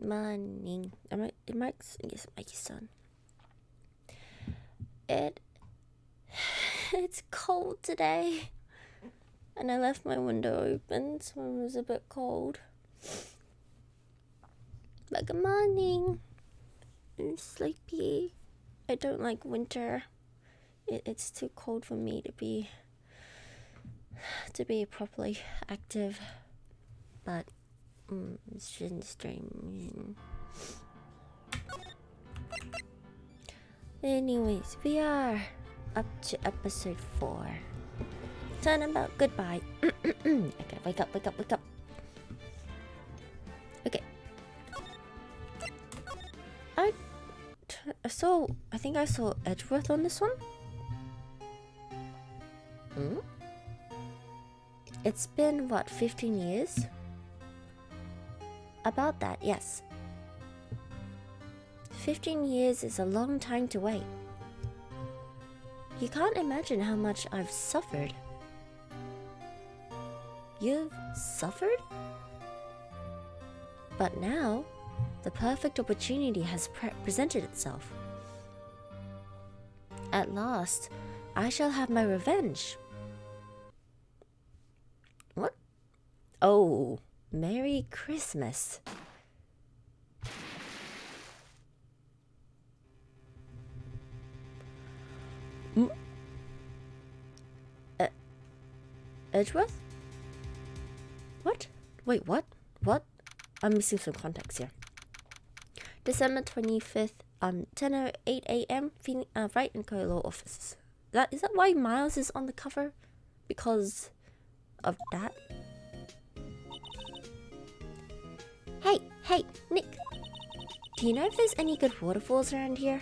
Morning. Yes, Mikey's son. It's cold today. And I left my window open, so it was a bit cold. But good morning. I'm sleepy. I don't like winter. It's too cold for me to be properly active. But shouldn't stream. Anyways, we are up to episode 4. Turnabout goodbye. Okay, wake up. Okay. I think I saw Edgeworth on this one. It's been, what, 15 years? About that, yes. 15 years is a long time to wait. You can't imagine how much I've suffered. You've suffered? But now, the perfect opportunity has presented itself. At last, I shall have my revenge. What? Oh, Merry Christmas. Edgeworth? What? Wait, what? What? I'm missing some context here. December 25th, 10:08 a.m. Wright and Co. Law Offices. Is that why Miles is on the cover? Because of that? Hey, Nick. Do you know if there's any good waterfalls around here?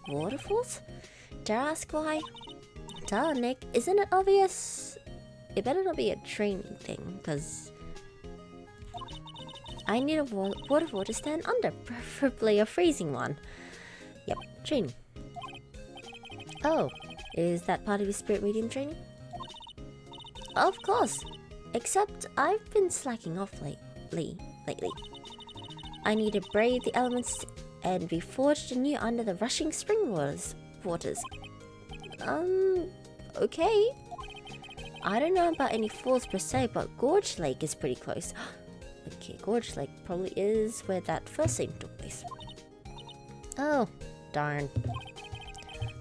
Waterfalls? Dare I ask why? Duh, Nick. Isn't it obvious? It better not be a training thing, because I need a waterfall to stand under, preferably a freezing one. Yep, training. Oh, is that part of your spirit medium training? Of course. Except I've been slacking off lately. I need to brave the elements and be forged anew under the rushing spring waters. Okay. I don't know about any falls per se, but Gorge Lake is pretty close. Okay, Gorge Lake probably is where that first scene took place. Oh, darn.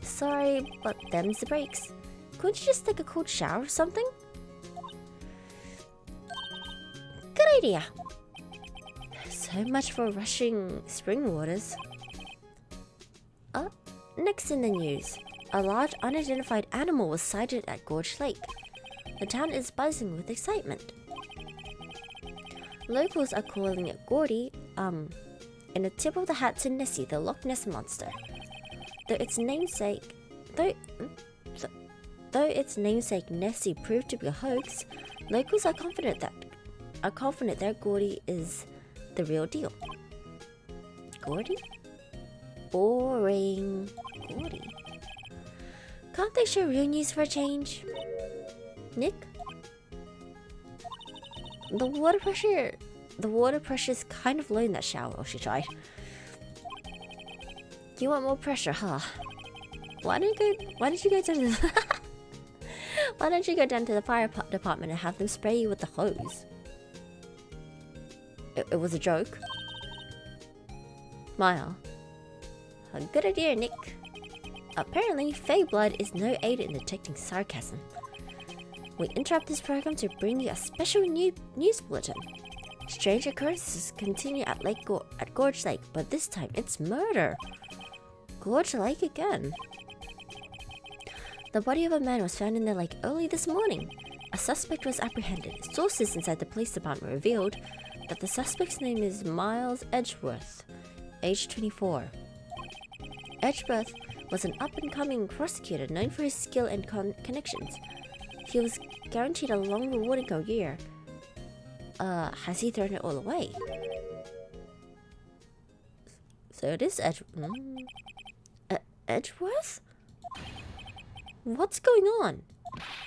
Sorry, but them's the breaks. Couldn't you just take a cold shower or something? Good idea. So much for rushing spring waters. Next in the news. A large unidentified animal was sighted at Gorge Lake. The town is buzzing with excitement. Locals are calling it Gordy, in a tip of the hat to Nessie, the Loch Ness monster. Though its namesake Nessie proved to be a hoax, locals are confident that Gordy is the real deal. Gordy? Boring. Gordy. Can't they show real news for a change? Nick? The water pressure is kind of low in that shower. Oh, she tried. You want more pressure, huh? Why don't you go down to the Why don't you go down to the fire department and have them spray you with the hose? It was a joke. Mile. A good idea, Nick. Apparently, Fey blood is no aid in detecting sarcasm. We interrupt this program to bring you a special news bulletin. Strange occurrences continue at Gorge Lake, but this time it's murder. Gorge Lake again. The body of a man was found in the lake early this morning. A suspect was apprehended. Sources inside the police department revealed that the suspect's name is Miles Edgeworth, age 24. Edgeworth was an up-and-coming prosecutor known for his skill and connections. He was guaranteed a long, rewarding career. Has he thrown it all away? So it is Edgeworth? What's going on?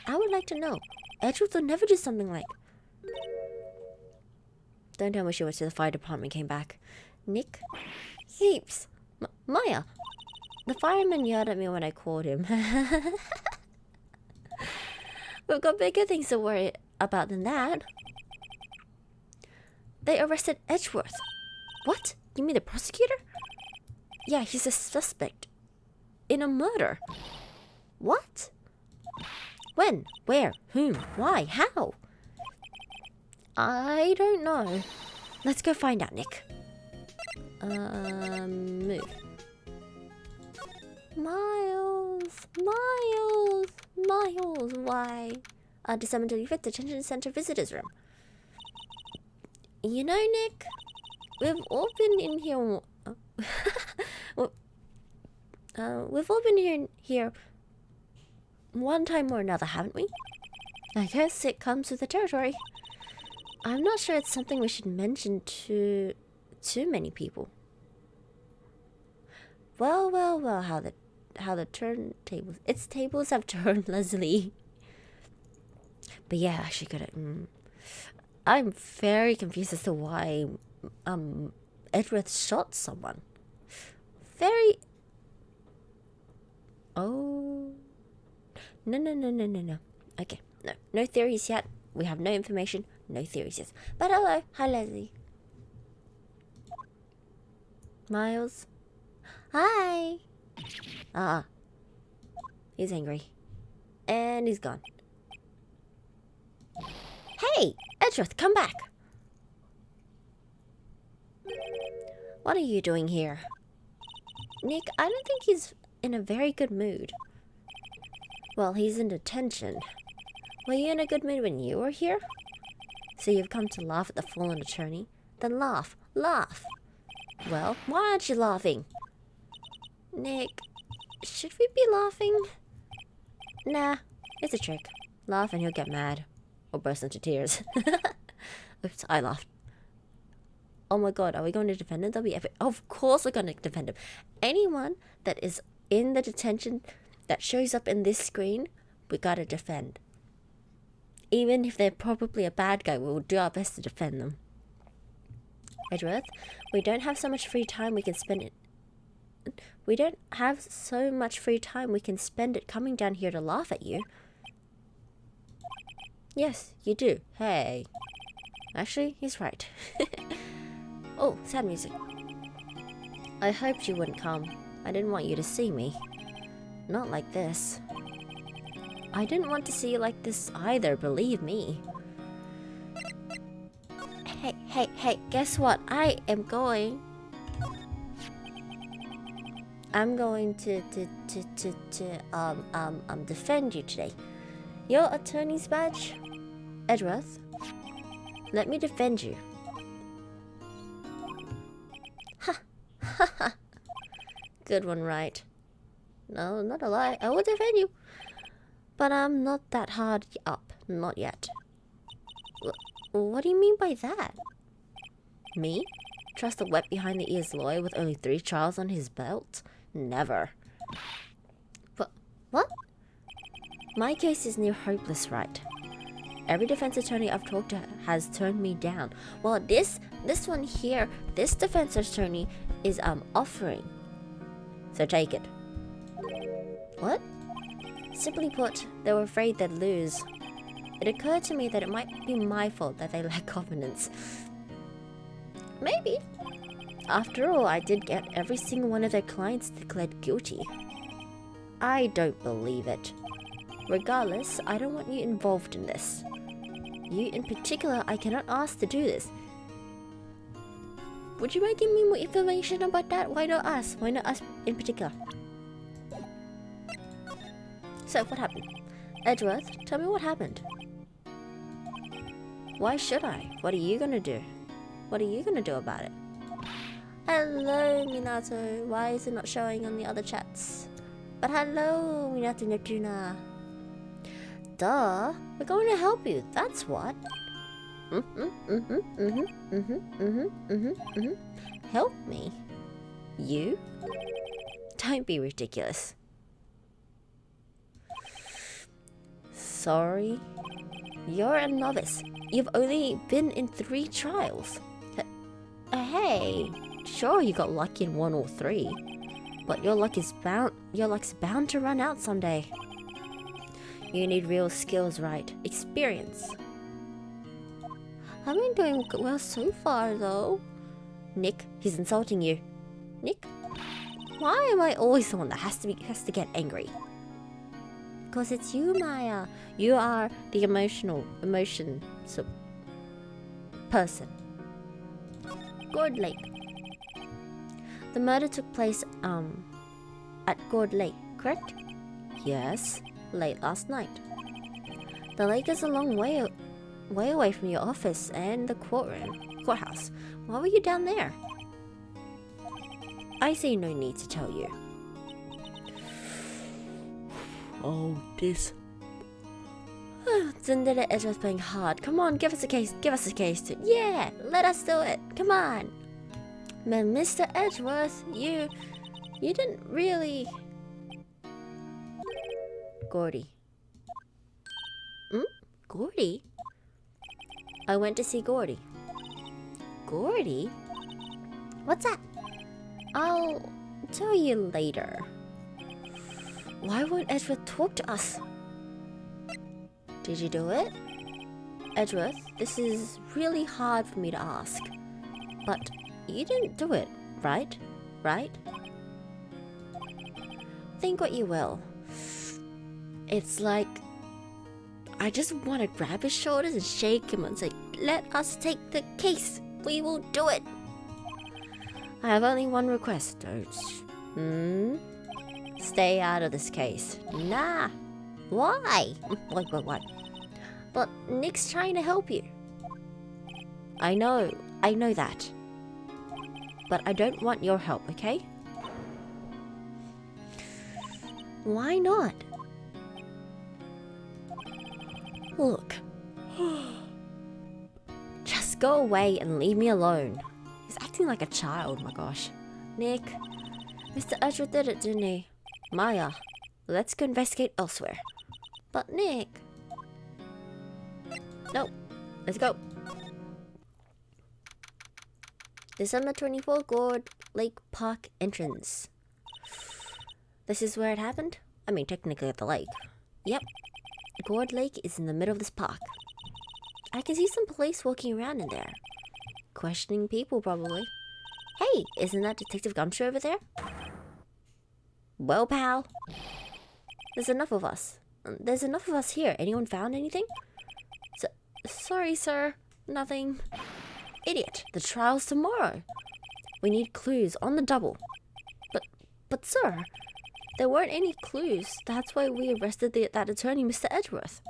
I would like to know. Edgeworth would never do something like... Don't tell me she went to the fire department and came back. Nick? Heaps! Maya! The fireman yelled at me when I called him. We've got bigger things to worry about than that. They arrested Edgeworth. What? You mean the prosecutor? Yeah, he's a suspect. In a murder. What? When? Where? Whom? Why? How? I don't know. Let's go find out, Nick. Move. Miles. Why? December 25th, Detention Center Visitors Room. You know, Nick, we've all been in here. We've all been here one time or another, haven't we? I guess it comes with the territory. I'm not sure it's something we should mention to too many people. Well, how the turntables... Its tables have turned, Leslie. But yeah, she could have... I'm very confused as to why Edgeworth shot someone. Very... Oh... No. Okay, no theories yet. We have no information, no theories yet. But hello, hi Leslie. Miles? Hi! He's angry. And he's gone. Hey! Edgeworth, come back! What are you doing here? Nick, I don't think he's in a very good mood. Well, he's in detention. Were you in a good mood when you were here? So you've come to laugh at the fallen attorney? Then laugh. Laugh! Well, why aren't you laughing? Nick, should we be laughing? Nah, it's a trick. Laugh and he'll get mad. Or burst into tears. Oops, I laughed. Oh my god, are we going to defend him? That'll be epic. Of course we're going to defend him. Anyone that is in the detention that shows up in this screen, we gotta defend. Even if they're probably a bad guy, we'll do our best to defend them. Edgeworth, we don't have so much free time we can spend it. We don't have so much free time we can spend it coming down here to laugh at you. Yes, you do. Hey. Actually, he's right. Oh, sad music. I hoped you wouldn't come. I didn't want you to see me. Not like this. I didn't want to see you like this either, believe me. Hey, guess what? I'm going to defend you today. Your attorney's badge? Edgeworth, let me defend you. Ha. Good one, Wright. No, not a lie. I will defend you. But I'm not that hard up. Not yet. What do you mean by that? Me? Trust a wet behind the ears lawyer with only 3 trials on his belt? Never. But what? My case is near hopeless, Wright. Every defense attorney I've talked to has turned me down. Well, this one here, this defense attorney is offering. So take it. What? Simply put, they were afraid they'd lose. It occurred to me that it might be my fault that they lack confidence. Maybe. After all, I did get every single one of their clients declared guilty. I don't believe it. Regardless, I don't want you involved in this. You in particular, I cannot ask to do this. Would you mind giving me more information about that? Why not us? Why not us in particular? So, what happened? Edgeworth, tell me what happened. Why should I? What are you gonna do? What are you gonna do about it? Hello, Minato. Why is it not showing on the other chats? But hello, Minato Neptuna. Duh, we're going to help you, that's what. Help me? You? Don't be ridiculous. Sorry? You're a novice. You've only been in 3 trials. Hey, sure you got lucky in 1 or 3, but your luck's bound to run out someday. You need real skills, right? Experience. I've been doing well so far, though. Nick, he's insulting you. Nick? Why am I always the one that has to get angry? Because it's you, Maya. You are the emotion person. Gourd Lake. The murder took place at Gourd Lake, correct? Yes, late last night. The lake is a long way away from your office and the courthouse. Why were you down there? I see no need to tell you. Oh, this. Zendaya Edgeworth playing hard. Come on, give us a case. Give us a case too. Yeah, let us do it. Come on. Man, Mr. Edgeworth, you didn't really. Gordy. Gordy? I went to see Gordy. Gordy? What's that? I'll tell you later. Why won't Edgeworth talk to us? Did you do it? Edgeworth, this is really hard for me to ask. But you didn't do it, right? Right? Think what you will. It's like I just want to grab his shoulders and shake him and say, let us take the case. We will do it. I have only one request, Doge. Stay out of this case. Nah. Why? What? But Nick's trying to help you. I know that. But I don't want your help, okay? Why not? Look. Just go away and leave me alone. He's acting like a child, my gosh. Nick, Mr. Edgeworth did it, didn't he? Maya, let's go investigate elsewhere. But Nick... No, let's go. December 24th, Gourd Lake Park entrance. This is where it happened? I mean, technically at the lake. Yep. Gourd Lake is in the middle of this park. I can see some police walking around in there. Questioning people, probably. Hey, isn't that Detective Gumshoe over there? Well, pal. There's enough of us. Here. Anyone found anything? Sorry, sir. Nothing. Idiot. The trial's tomorrow. We need clues on the double. But sir, there weren't any clues. That's why we arrested that attorney, Mr. Edgeworth.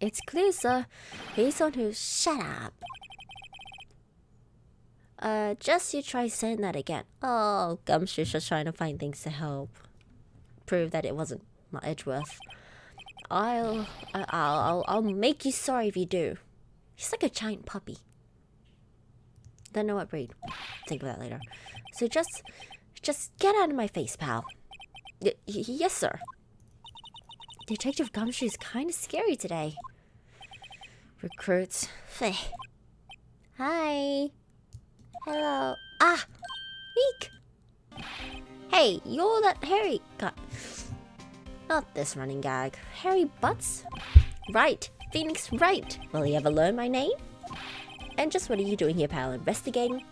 It's clear, sir. He's on who... Shut up. Just you try saying that again. Oh, Gumshoe's just trying to find things to help. Prove that it wasn't my Edgeworth. I'll make you sorry if you do. He's like a giant puppy. Don't know what breed. Think of that later. So just get out of my face, pal. Yes, sir. Detective Gumshoe is kind of scary today. Recruits. Hi. Hello. Ah! Eek! Hey, you're that hairy guy. Not this running gag. Hairy Butts? Right. Phoenix Wright. Will he ever learn my name? And just what are you doing here, pal? Investigating?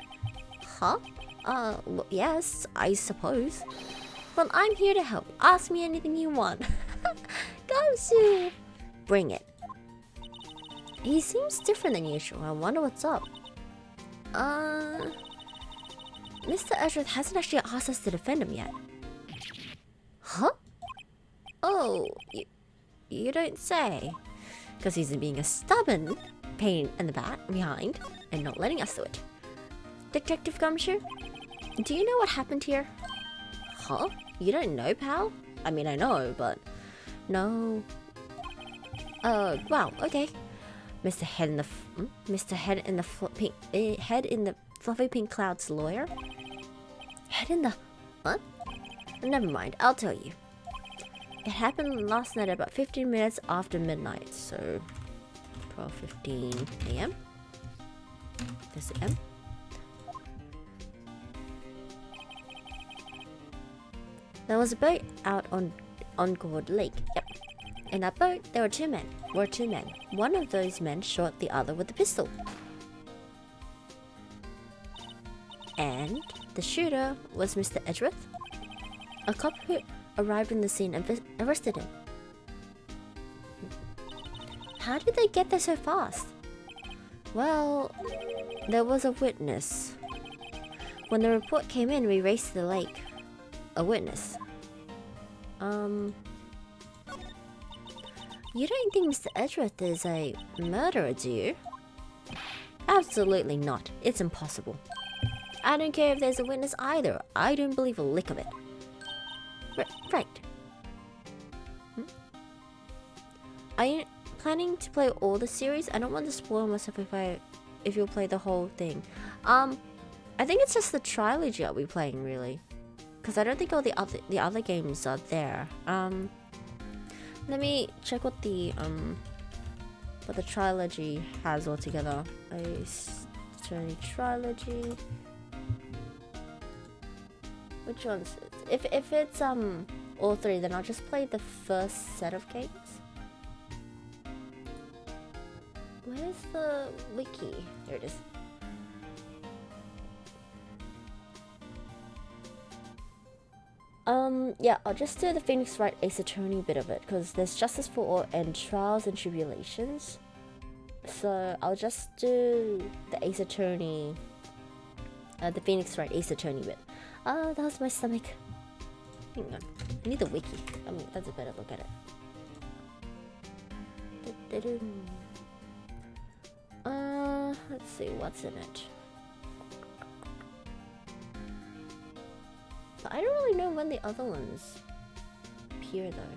Huh? Well, yes, I suppose. Well, I'm here to help. Ask me anything you want. Gumshoe! Bring it. He seems different than usual. I wonder what's up. Mr. Edgeworth hasn't actually asked us to defend him yet. Huh? Oh, you don't say. Because he's being a stubborn pain in the back behind and not letting us do it. Detective Gumshoe, do you know what happened here? Huh? You don't know, pal? I mean, I know, but no. Wow. Okay. Mr. Head in the fluffy pink cloud's lawyer. Head in the what? Never mind. I'll tell you. It happened last night about 15 minutes after midnight. So 12:15 a.m. There's the M. There was a boat out on Gourd Lake. Yep. In that boat, there were two men. One of those men shot the other with a pistol. And the shooter was Mr. Edgeworth. A cop who arrived on the scene and arrested him. How did they get there so fast? Well, there was a witness. When the report came in, we raced to the lake. A witness. You don't think Mr. Edgeworth is a murderer, do you? Absolutely not. It's impossible. I don't care if there's a witness either. I don't believe a lick of it. Right. Are you planning to play all the series? I don't want to spoil myself if you'll play the whole thing. I think it's just the trilogy I'll be playing, really. Because I don't think all the other games are there. Let me check what the trilogy has altogether. Attorney Trilogy. Which ones? If it's all three, then I'll just play the first set of games. Where's the wiki? Here it is. Yeah, I'll just do the Phoenix Wright Ace Attorney bit of it, because there's Justice for All and Trials and Tribulations. So I'll just do the Ace Attorney, the Phoenix Wright Ace Attorney bit. That was my stomach. Hang on, I need the wiki. I mean, that's a better look at it. Let's see what's in it. I don't really know when the other ones appear though.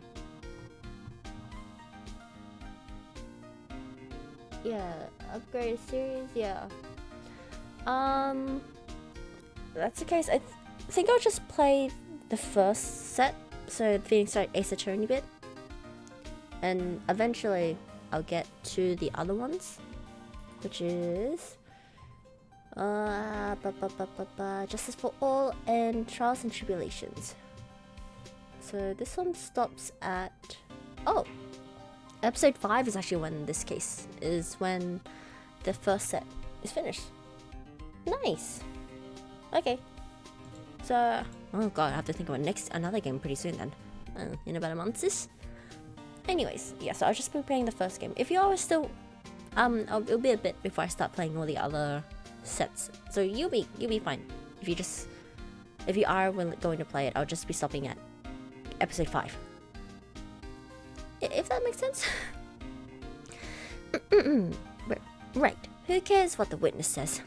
Yeah, upgrade series, yeah. That's the case. I think I'll just play the first set, so the Phoenix Wright Ace Attorney bit. And eventually I'll get to the other ones, which is Justice for All and Trials and Tribulations. So this one stops at episode 5 is actually when this case is when the first set is finished. Nice. Okay. So oh god, I have to think about another game pretty soon then. In about a month. Anyways, yeah, so I'll just be playing the first game. If you are still it'll be a bit before I start playing all the other sets, so you'll be fine. If you are going to play it, I'll just be stopping at episode 5. If that makes sense. Right. Who cares what the witness says?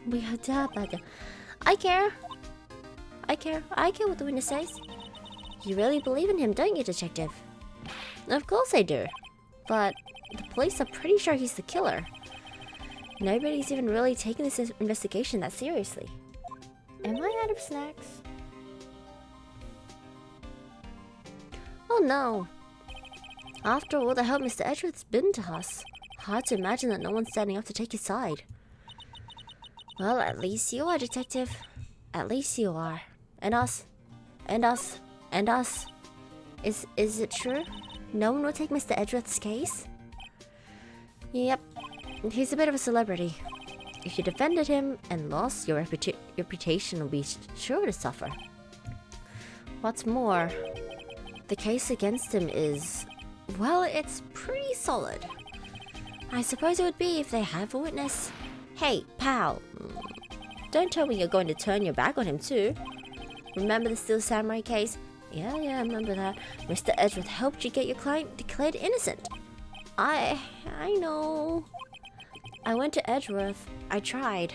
I care. I care what the witness says. You really believe in him, don't you, detective? Of course I do. But the police are pretty sure he's the killer. Nobody's even really taking this investigation that seriously. Am I out of snacks? Oh no. After all the help Mr. Edgeworth's been to us, hard to imagine that no one's standing up to take his side. Well, at least you are, detective. At least you are. And us. And us. And us. Is it true? No one will take Mr. Edgeworth's case? Yep. He's a bit of a celebrity. If you defended him and lost, your reputation will be sure to suffer. What's more, the case against him is, well, it's pretty solid. I suppose it would be if they have a witness. Hey, pal. Don't tell me you're going to turn your back on him too. Remember the Steel Samurai case? Yeah, I remember that. Mr. Edgeworth helped you get your client declared innocent. I know. I went to Edgeworth. I tried.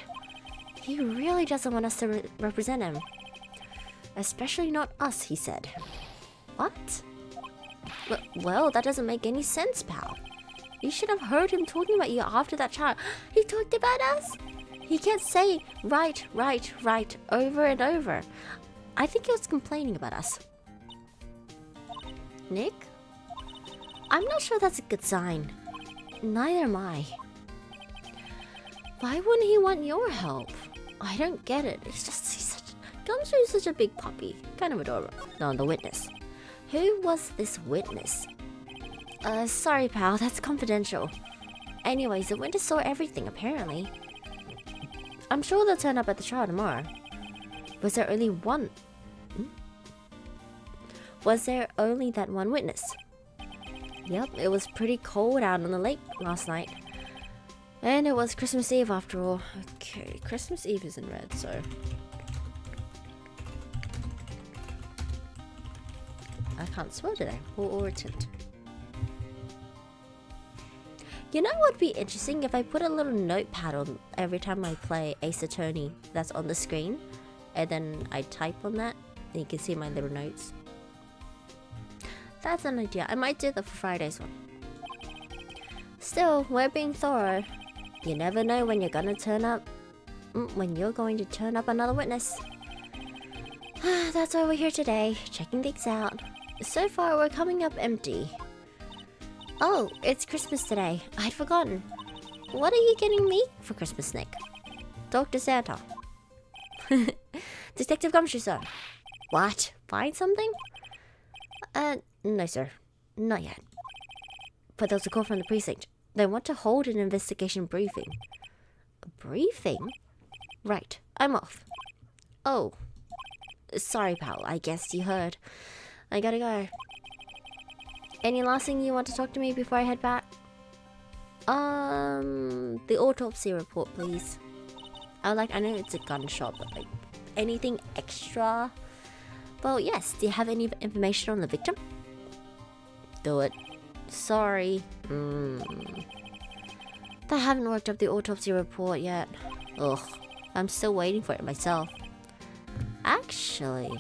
He really doesn't want us to represent him. Especially not us, he said. What? Well, that doesn't make any sense, pal. You should have heard him talking about you after that chat. He talked about us? He kept saying, right, over and over. I think he was complaining about us. Nick? I'm not sure that's a good sign. Neither am I. Why wouldn't he want your help? I don't get it. It's just Gumshoe is such a big puppy. Kind of adorable. No, the witness. Who was this witness? Sorry pal, that's confidential. Anyways, the witness saw everything apparently. I'm sure they'll turn up at the trial tomorrow. Was there only one? Was there only that one witness? Yep, it was pretty cold out on the lake last night. And it was Christmas Eve after all. Okay, Christmas Eve is in red, so... I can't spell today. Or tint. You know what would be interesting if I put a little notepad on every time I play Ace Attorney that's on the screen, and then I type on that, and you can see my little notes. That's an idea. I might do that for Friday's one. Still, we're being thorough. You never know when you're gonna turn up. When you're going to turn up another witness. That's why we're here today, checking things out. So far, we're coming up empty. Oh, it's Christmas today. I'd forgotten. What are you getting me for Christmas, Nick? Dr. Santa. Detective Gumshoe, sir. What? Find something? No, sir. Not yet. But there's a call from the precinct. They want to hold an investigation briefing. A briefing? Right. I'm off. Oh. Sorry, pal. I guess you heard. I gotta go. Any last thing you want to talk to me before I head back? The autopsy report, please. I know it's a gun shop, but like, anything extra? Well, yes. Do you have any information on the victim? Do it. Sorry. I haven't worked up the autopsy report yet. Ugh. I'm still waiting for it myself. Actually,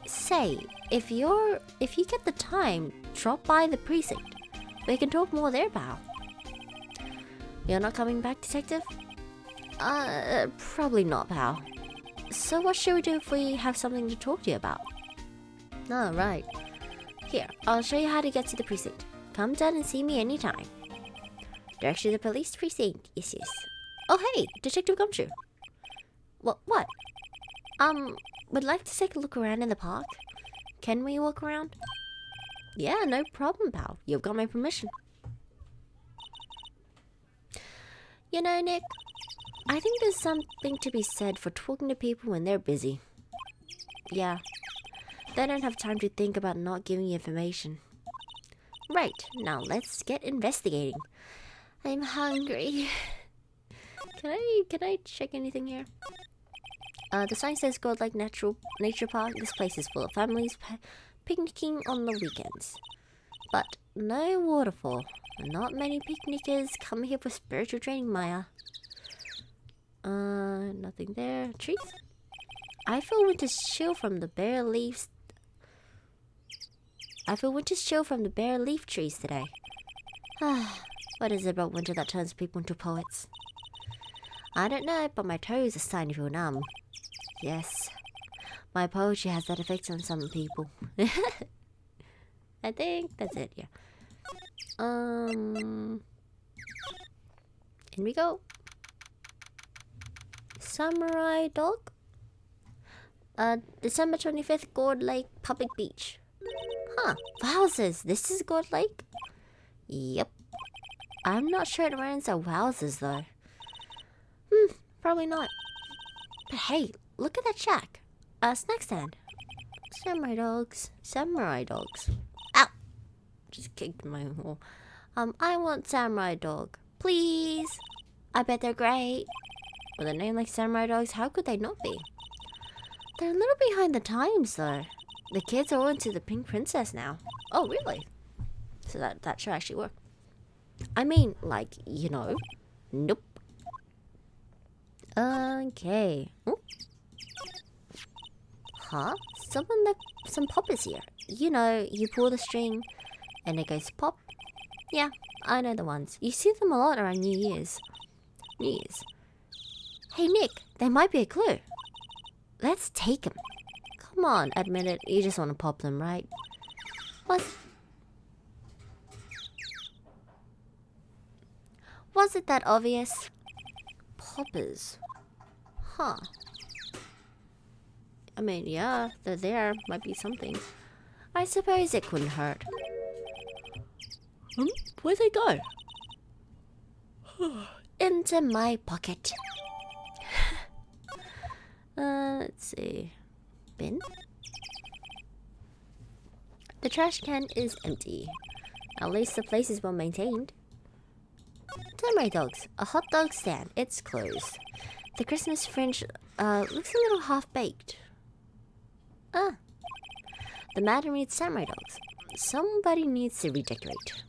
say, if you get the time, drop by the precinct. We can talk more there, pal. You're not coming back, detective? Probably not, pal. So what should we do if we have something to talk to you about? Oh, right. Here, I'll show you how to get to the precinct. Come down and see me anytime. Direction to the police precinct. Yes. Oh, hey, Detective Gumshoe. What? Would like to take a look around in the park. Can we walk around? Yeah, no problem, pal. You've got my permission. You know, Nick, I think there's something to be said for talking to people when they're busy. Yeah. They don't have time to think about not giving you information. Right, now let's get investigating. I'm hungry. Can I check anything here? The sign says Gl6 Nature Park. This place is full of families picnicking on the weekends. But no waterfall. Not many picnickers come here for spiritual training, Maya. Nothing there. Trees? I feel winter's chill from the bare leaves. Trees today. What is it about winter that turns people into poets? I don't know, but my toes are starting to feel numb. Yes, my poetry has that effect on some people. I think that's it, yeah. In we go. Samurai Dog? December 25th, Gl6 Public Beach. Huh, wowzers, this is Gl6? Yep. I'm not sure it runs at wowzers though. Probably not. But hey, look at that shack. Snack stand. Samurai dogs. Ow! Just kicked my wall. I want samurai dog. Please! I bet they're great. With a name like samurai dogs, how could they not be? They're a little behind the times though. The kids are all into the Pink Princess now. Oh, really? So that should actually work. I mean, like, you know. Nope. Okay. Ooh. Huh? Some pop is here. You know, you pull the string and it goes pop. Yeah, I know the ones. You see them a lot around New Year's. Hey Nick, they might be a clue. Let's take them. Come on, admit it. You just want to pop them, right? Was it that obvious? poppers. Huh. I mean, yeah, they're there. Might be something. I suppose it couldn't hurt. Where'd they go? Into my pocket. Let's see. Bin? The trash can is empty. At least the place is well maintained. Samurai dogs. A hot dog stand. It's closed. The Christmas fringe looks a little half-baked. Ah. The madam reads samurai dogs. Somebody needs to redecorate.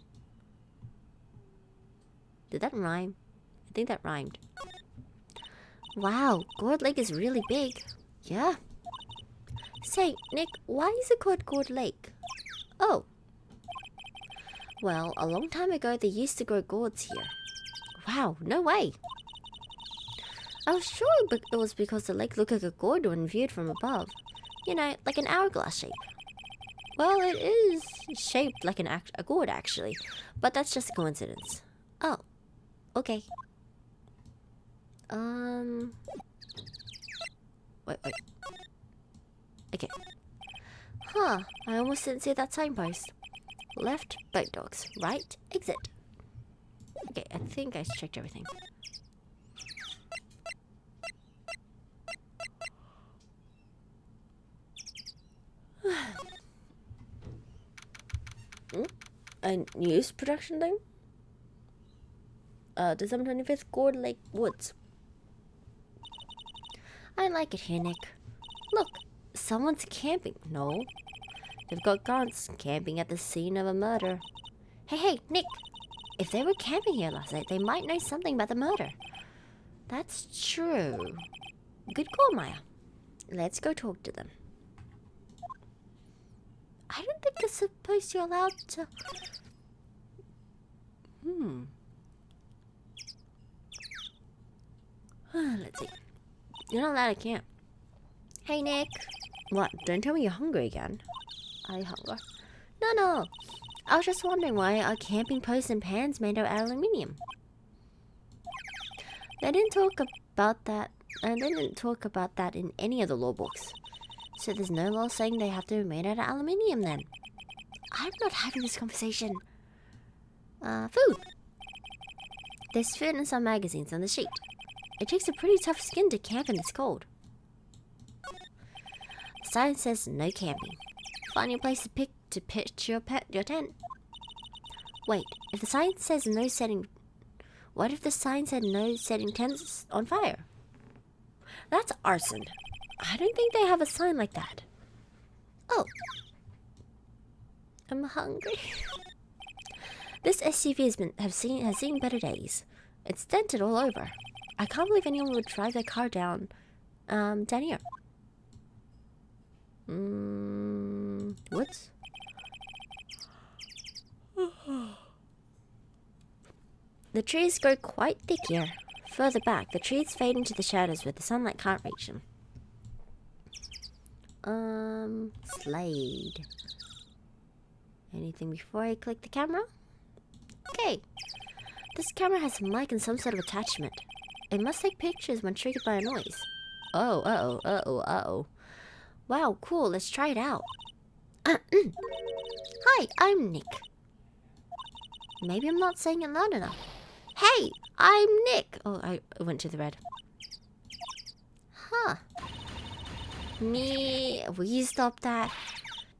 Did that rhyme? I think that rhymed. Wow, Gourd Lake is really big. Yeah. Say, Nick, why is it called Gourd Lake? Oh. Well, a long time ago they used to grow gourds here. Wow, no way. I was sure it was because the lake looked like a gourd when viewed from above. You know, like an hourglass shape. Well, it is shaped like a gourd actually, but that's just a coincidence. Oh, okay. Wait. Okay. Huh, I almost didn't see that signpost. Left, boat dogs. Right, exit. Okay, I think I checked everything. A news production thing? December 25th, Gourd Lake Woods. I like it here, Nick. Look, someone's camping. No. They've got guns camping at the scene of a murder. Hey, Nick. If they were camping here last night, they might know something about the murder. That's true. Good call, Maya. Let's go talk to them. I don't think I suppose you're allowed to... Let's see. You're not allowed to camp. Hey, Nick. What? Don't tell me you're hungry again. Are you hungry? No. I was just wondering why are camping posts and pans made of aluminium? They didn't talk about that, and they didn't talk about that in any of the law books. So there's no law saying they have to be made out of aluminium then. I'm not having this conversation. Food. There's food and some magazines on the sheet. It takes a pretty tough skin to camp in this cold. The sign says no camping. Find your place to pitch your tent. Wait, if the sign says no setting... What if the sign said no setting tents on fire? That's arson. I don't think they have a sign like that. Oh. I'm hungry. This SUV has seen better days. It's dented all over. I can't believe anyone would drive their car down here. Woods? The trees grow quite thick here. Further back, the trees fade into the shadows where the sunlight can't reach them. Slade. Anything before I click the camera? Okay. This camera has a mic and some sort of attachment. It must take pictures when triggered by a noise. Oh, uh-oh. Wow, cool, let's try it out. Hi, I'm Nick. Maybe I'm not saying it loud enough. Hey, I'm Nick. Oh, I went to the red. Huh. Will you stop that?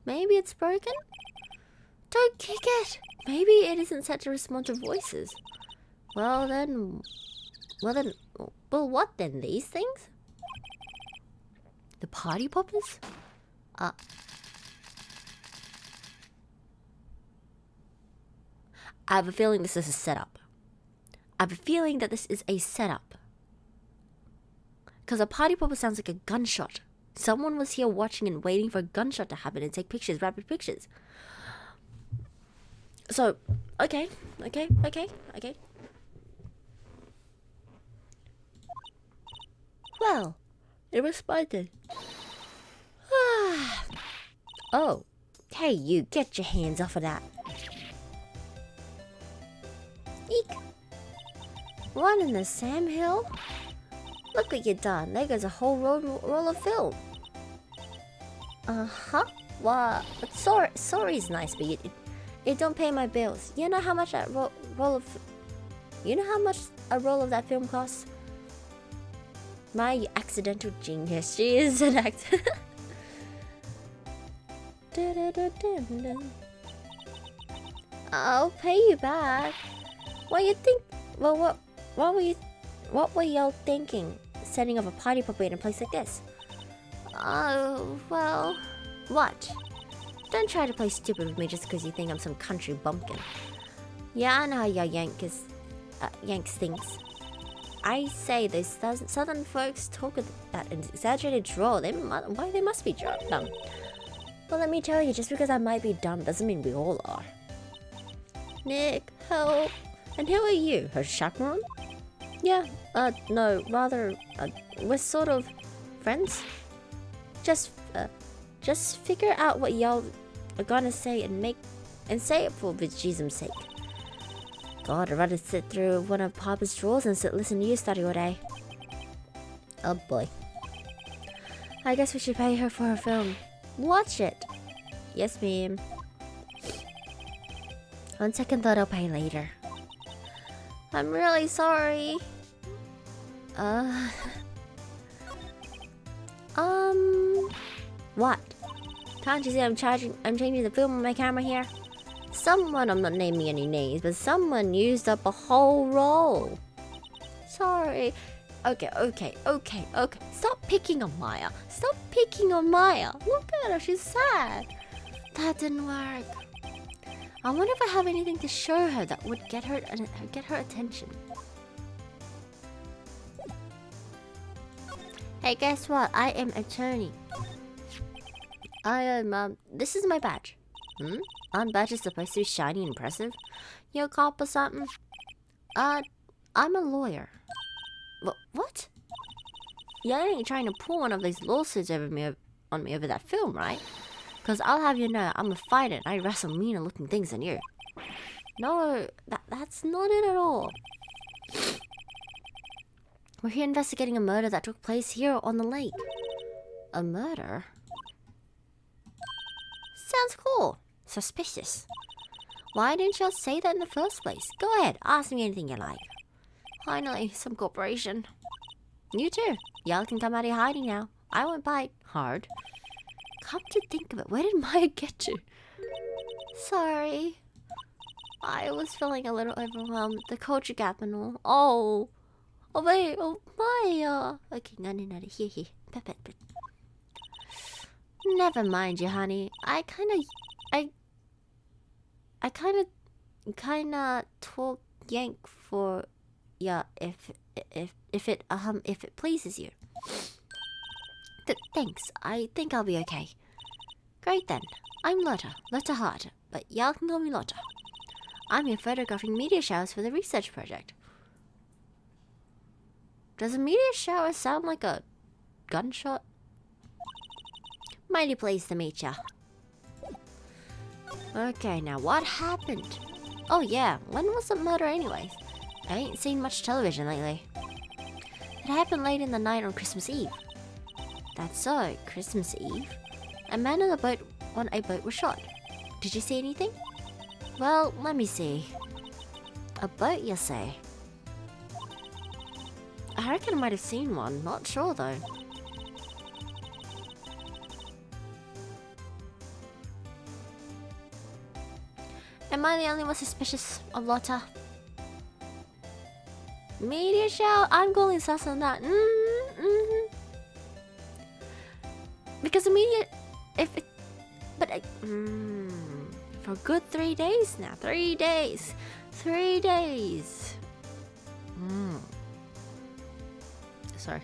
Maybe it's broken? Don't kick it. Maybe it isn't set to respond to voices. Well, what then? These things? The party poppers? I have a feeling this is a setup. I have a feeling that this is a setup. Because a party popper sounds like a gunshot. Someone was here watching and waiting for a gunshot to happen and take pictures, rapid pictures. So, okay. Well, it responded. Oh, hey you, get your hands off of that. Eek. What in the Sam Hill? Look what you done. There goes a whole roll of film. Uh-huh. Well, sorry is nice, but it don't pay my bills. You know how much that You know how much a roll of that film costs? My accidental genius. She is an actor. I'll pay you back. What you think? Well, what were y'all thinking? Setting up a party puppet in a place like this? Oh, well, what? Don't try to play stupid with me just because you think I'm some country bumpkin. Yeah, I know how y'all Yanks thinks. I say those southern folks talk with that exaggerated drawl. Why they must be dumb. But let me tell you, just because I might be dumb doesn't mean we all are. Nick, help. And who are you? Her chaperone? Yeah, no, rather, we're sort of friends. Just figure out what y'all are gonna say and say it for Jesus' sake. God, I'd rather sit through one of Papa's drawers and listen to you study all day. Oh boy. I guess we should pay her for her film. Watch it. Yes, ma'am. On second thought, I'll pay later. I'm really sorry. What? Can't you see I'm changing the film on my camera here? Someone, I'm not naming any names, but someone used up a whole roll. Sorry. Okay. Stop picking on Maya. Look at her, she's sad. That didn't work. I wonder if I have anything to show her that would get her attention. Hey, guess what? I am attorney. I am, this is my badge. Aren't badges supposed to be shiny and impressive? You a cop or something? I'm a lawyer. What? You ain't trying to pull one of these lawsuits on me over that film, right? Because I'll have you know, I'm a fighter and I wrestle meaner looking things than you. No, that's not it at all. We're here investigating a murder that took place here on the lake. A murder? Sounds cool. Suspicious. Why didn't y'all say that in the first place? Go ahead, ask me anything you like. Finally, some cooperation. You too. Y'all can come out of your hiding now. I won't bite hard. Come to think of it, where did Maya get to? Sorry. I was feeling a little overwhelmed. The culture gap and all. Oh, wait. Oh, Maya. Okay, no. Here. Pet. Never mind you, honey. I kinda talk yank for ya if it pleases you. Thanks. I think I'll be okay. Great then. I'm Lotta Hart, but y'all can call me Lotta. I'm here photographing meteor showers for the research project. Does a meteor shower sound like a gunshot? Mighty pleased to meet ya. Okay, now what happened? Oh yeah, when was the murder anyways? I ain't seen much television lately. It happened late in the night on Christmas Eve. That's so, Christmas Eve? A man on a boat was shot. Did you see anything? Well, let me see. A boat, you say? I reckon I might have seen one, not sure though. Am I the only one suspicious of Lotta? Meteor shower? I'm going sus on that. Because a meteor... for a good 3 days now. 3 days. 3 days. Sorry.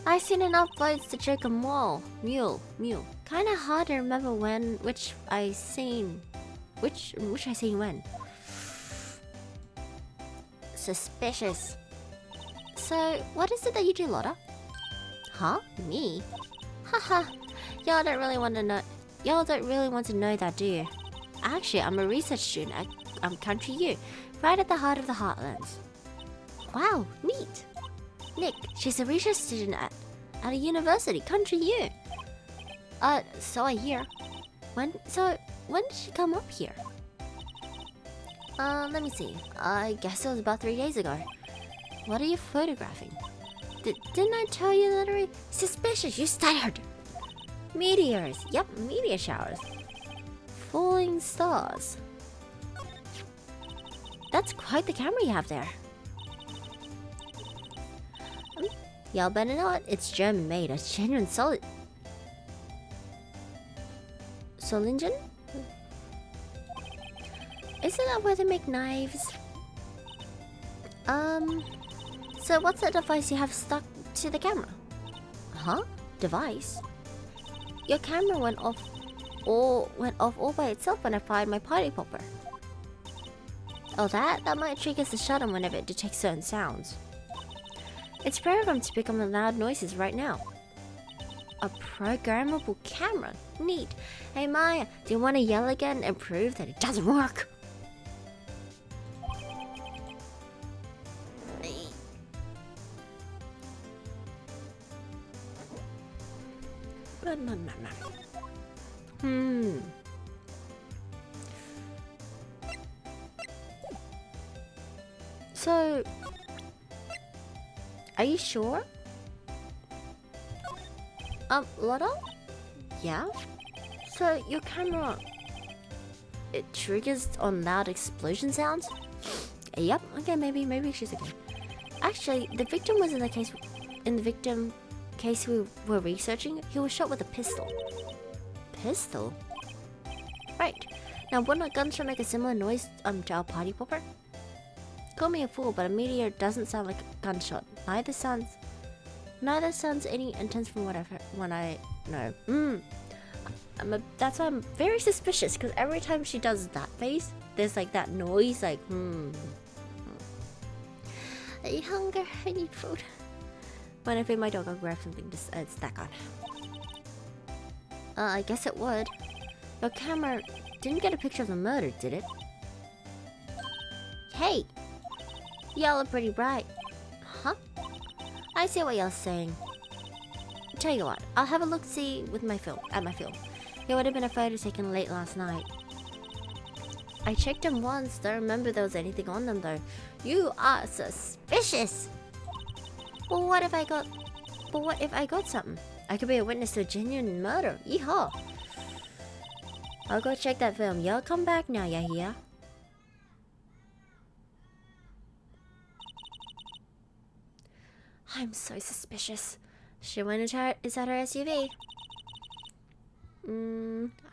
I seen enough boats to check a mule. Kinda hard to remember which I seen when. Suspicious. So, what is it that you do, Lotta? Huh? Me? Haha. Y'all don't really want to know that, do you? Actually, I'm a research student at Country U, right at the heart of the Heartlands. Wow, neat. Nick, she's a research student at a university, Country U. So I hear. When did she come up here? Let me see. I guess it was about 3 days ago. What are you photographing? Didn't I tell you that already? Suspicious, you stuttered. Meteors. Yep, meteor showers. Falling stars. That's quite the camera you have there. Y'all better know it. It's German made. A genuine Solingen? Isn't that where they make knives? So what's that device you have stuck to the camera? Huh? Device? Your camera went off all by itself when I fired my party popper. Oh, that might trigger the shutter whenever it detects certain sounds. It's programmed to pick up the loud noises right now. A programmable camera? Neat. Hey Maya, do you want to yell again and prove that it doesn't work? So, are you sure? Lotto? Yeah? So, your camera... it triggers on loud explosion sounds? Yep, okay, maybe she's okay. Actually, the victim was in the victim case we were researching. He was shot with a pistol. Pistol? Right. Now, wouldn't a gunshot make a similar noise to our party popper? Call me a fool, but a meteor doesn't sound like a gunshot. Neither sounds any intense from what I know. That's why I'm very suspicious, because every time she does that face, there's like that noise, like I hunger, I need food. When I feed my dog, I'll grab something to snack on. I guess it would. Your camera didn't get a picture of the murder, did it? Hey! Y'all are pretty bright. Huh? I see what y'all saying. Tell you what, I'll have a look-see with my film. It would have been a photo taken late last night. I checked them once, don't remember there was anything on them though. You are suspicious! Well, what if I got something? I could be a witness to a genuine murder. Yeehaw! I'll go check that film. Y'all come back now, ya hear? I'm so suspicious. She went inside her SUV.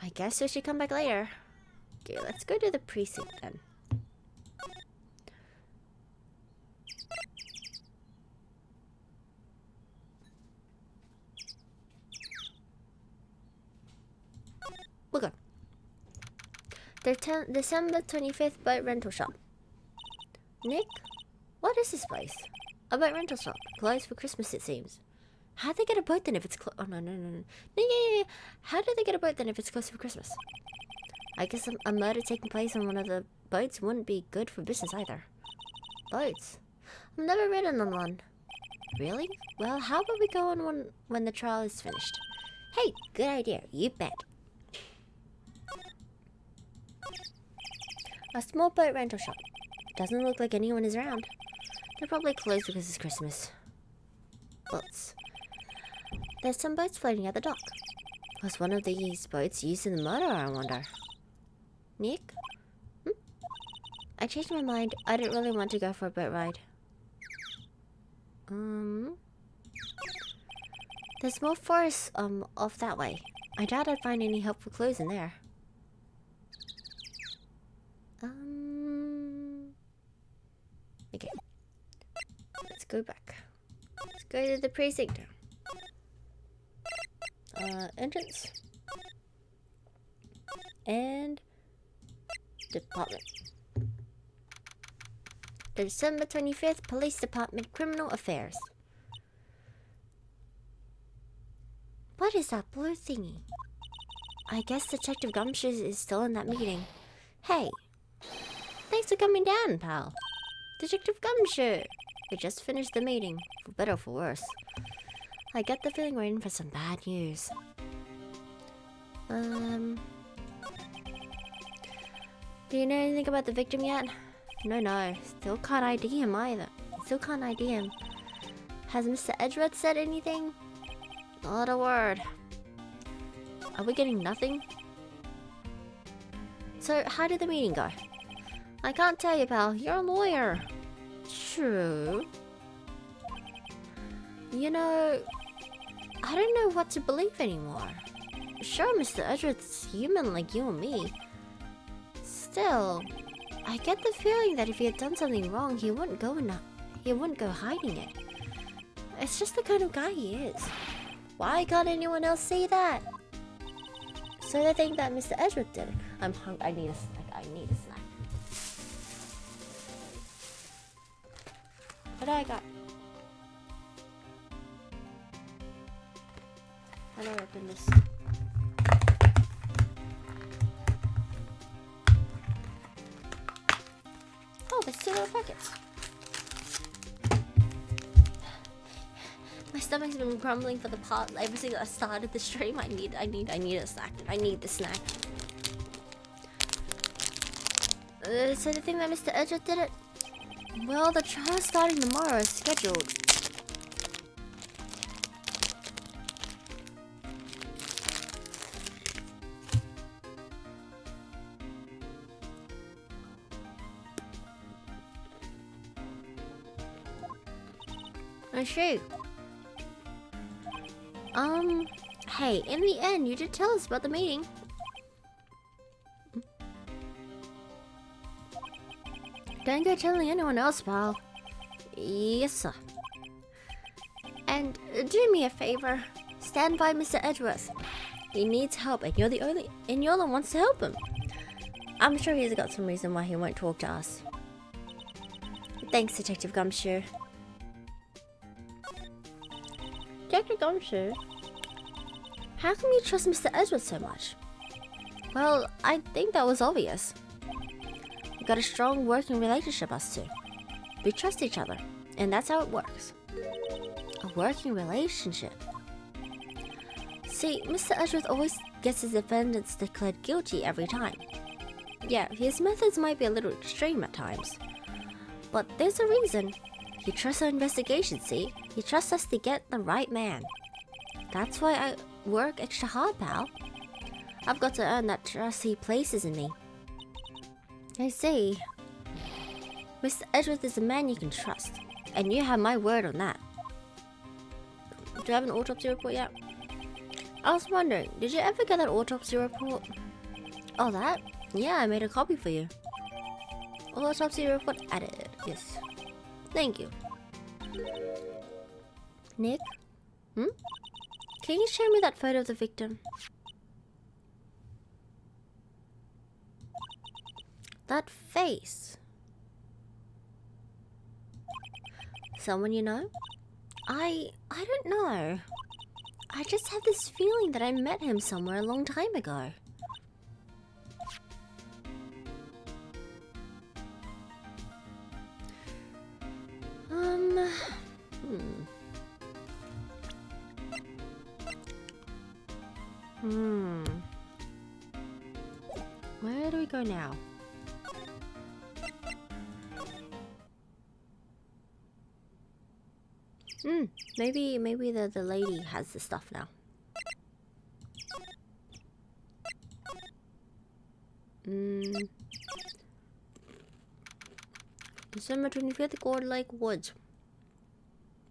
I guess we should come back later. Okay, let's go to the precinct then. We'll go. December 25th boat rental shop. Nick? What is this place? A boat rental shop. Closed for Christmas, it seems. How'd they get a boat then if it's closed? Oh, no. Yeah. How did they get a boat then if it's closed for Christmas? I guess a murder taking place on one of the boats wouldn't be good for business either. Boats? I've never ridden on one. Really? Well, how about we go on one when the trial is finished? Hey, good idea. You bet. A small boat rental shop. Doesn't look like anyone is around. They're probably closed because it's Christmas. Boats. There's some boats floating at the dock. Was one of these boats used in the murder, I wonder? Nick? I changed my mind. I didn't really want to go for a boat ride. There's more forests off that way. I doubt I'd find any helpful clues in there. Okay. Let's go back. Let's go to the precinct. Entrance. And department. The December 25th Police Department Criminal Affairs. What is that blue thingy? I guess Detective Gumshoe is still in that meeting. Hey! Thanks for coming down, pal. Detective Gumshoe! We just finished the meeting, for better or for worse. I get the feeling we're in for some bad news. Do you know anything about the victim yet? No. Still can't ID him either. Has Mr. Edgeworth said anything? Not a word. Are we getting nothing? So, how did the meeting go? I can't tell you, pal. You're a lawyer. True. You know, I don't know what to believe anymore. Sure, Mr. Edgeworth's human like you and me. Still, I get the feeling that if he had done something wrong, he wouldn't go hiding it. It's just the kind of guy he is. Why can't anyone else see that? So they think that Mr. Edgeworth did it. I'm hungry. I need a snack. What do I got? How do I open this? Oh, there's 2 little packets. My stomach's been grumbling for the part ever since I started the stream. I need a snack. I need the snack. So the thing that Mr. Edgeworth did it? Well, the trial's starting tomorrow as scheduled. I see. Hey, in the end, you did tell us about the meeting. Don't go telling anyone else, pal. Yes, sir. And do me a favor. Stand by Mr. Edgeworth. He needs help, and you're the one wants to help him. I'm sure he's got some reason why he won't talk to us. Thanks, Detective Gumshoe. Detective Gumshoe? How come you trust Mr. Edgeworth so much? Well, I think that was obvious. We've got a strong working relationship, us two. We trust each other, and that's how it works. A working relationship. See, Mr. Edgeworth always gets his defendants declared guilty every time. Yeah, his methods might be a little extreme at times. But there's a reason. He trusts our investigation, see? He trusts us to get the right man. That's why I work extra hard, pal. I've got to earn that trust he places in me. I see. Mr. Edgeworth is a man you can trust. And you have my word on that. Do you have an autopsy report yet? I was wondering, did you ever get that autopsy report? Oh, that? Yeah, I made a copy for you. Autopsy report added. Yes. Thank you. Nick? Can you show me that photo of the victim? That face. Someone you know? I don't know. I just have this feeling that I met him somewhere a long time ago. Where do we go now? Maybe the lady has the stuff now. December 25th, Gl6 Lake Woods.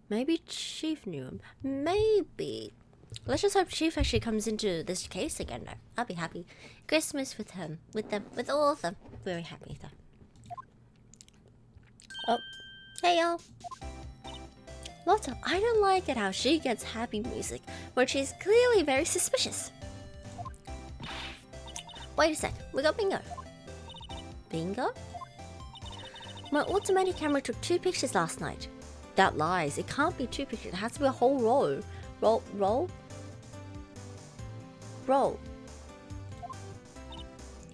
Maybe Chief knew him. Maybe. Let's just hope Chief actually comes into this case again though. I'll be happy. Christmas with him. With all of them. Very happy though. Oh. Hey y'all. Lotta, I don't like it how she gets happy music when she's clearly very suspicious. Wait a sec. We got bingo. Bingo? My automatic camera took 2 pictures last night. That lies. It can't be 2 pictures. It has to be a whole roll. Roll.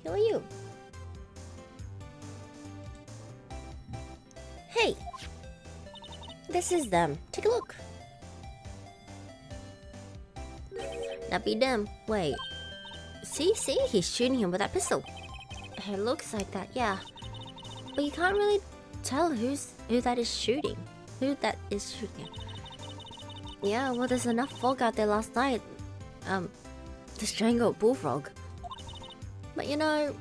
Who are you? This is them. Take a look. That be them. Wait. See? He's shooting him with that pistol. It looks like that, yeah. But you can't really tell who that is shooting. Who that is shooting. Yeah, well, there's enough fog out there last night. To strangle a bullfrog. But you know,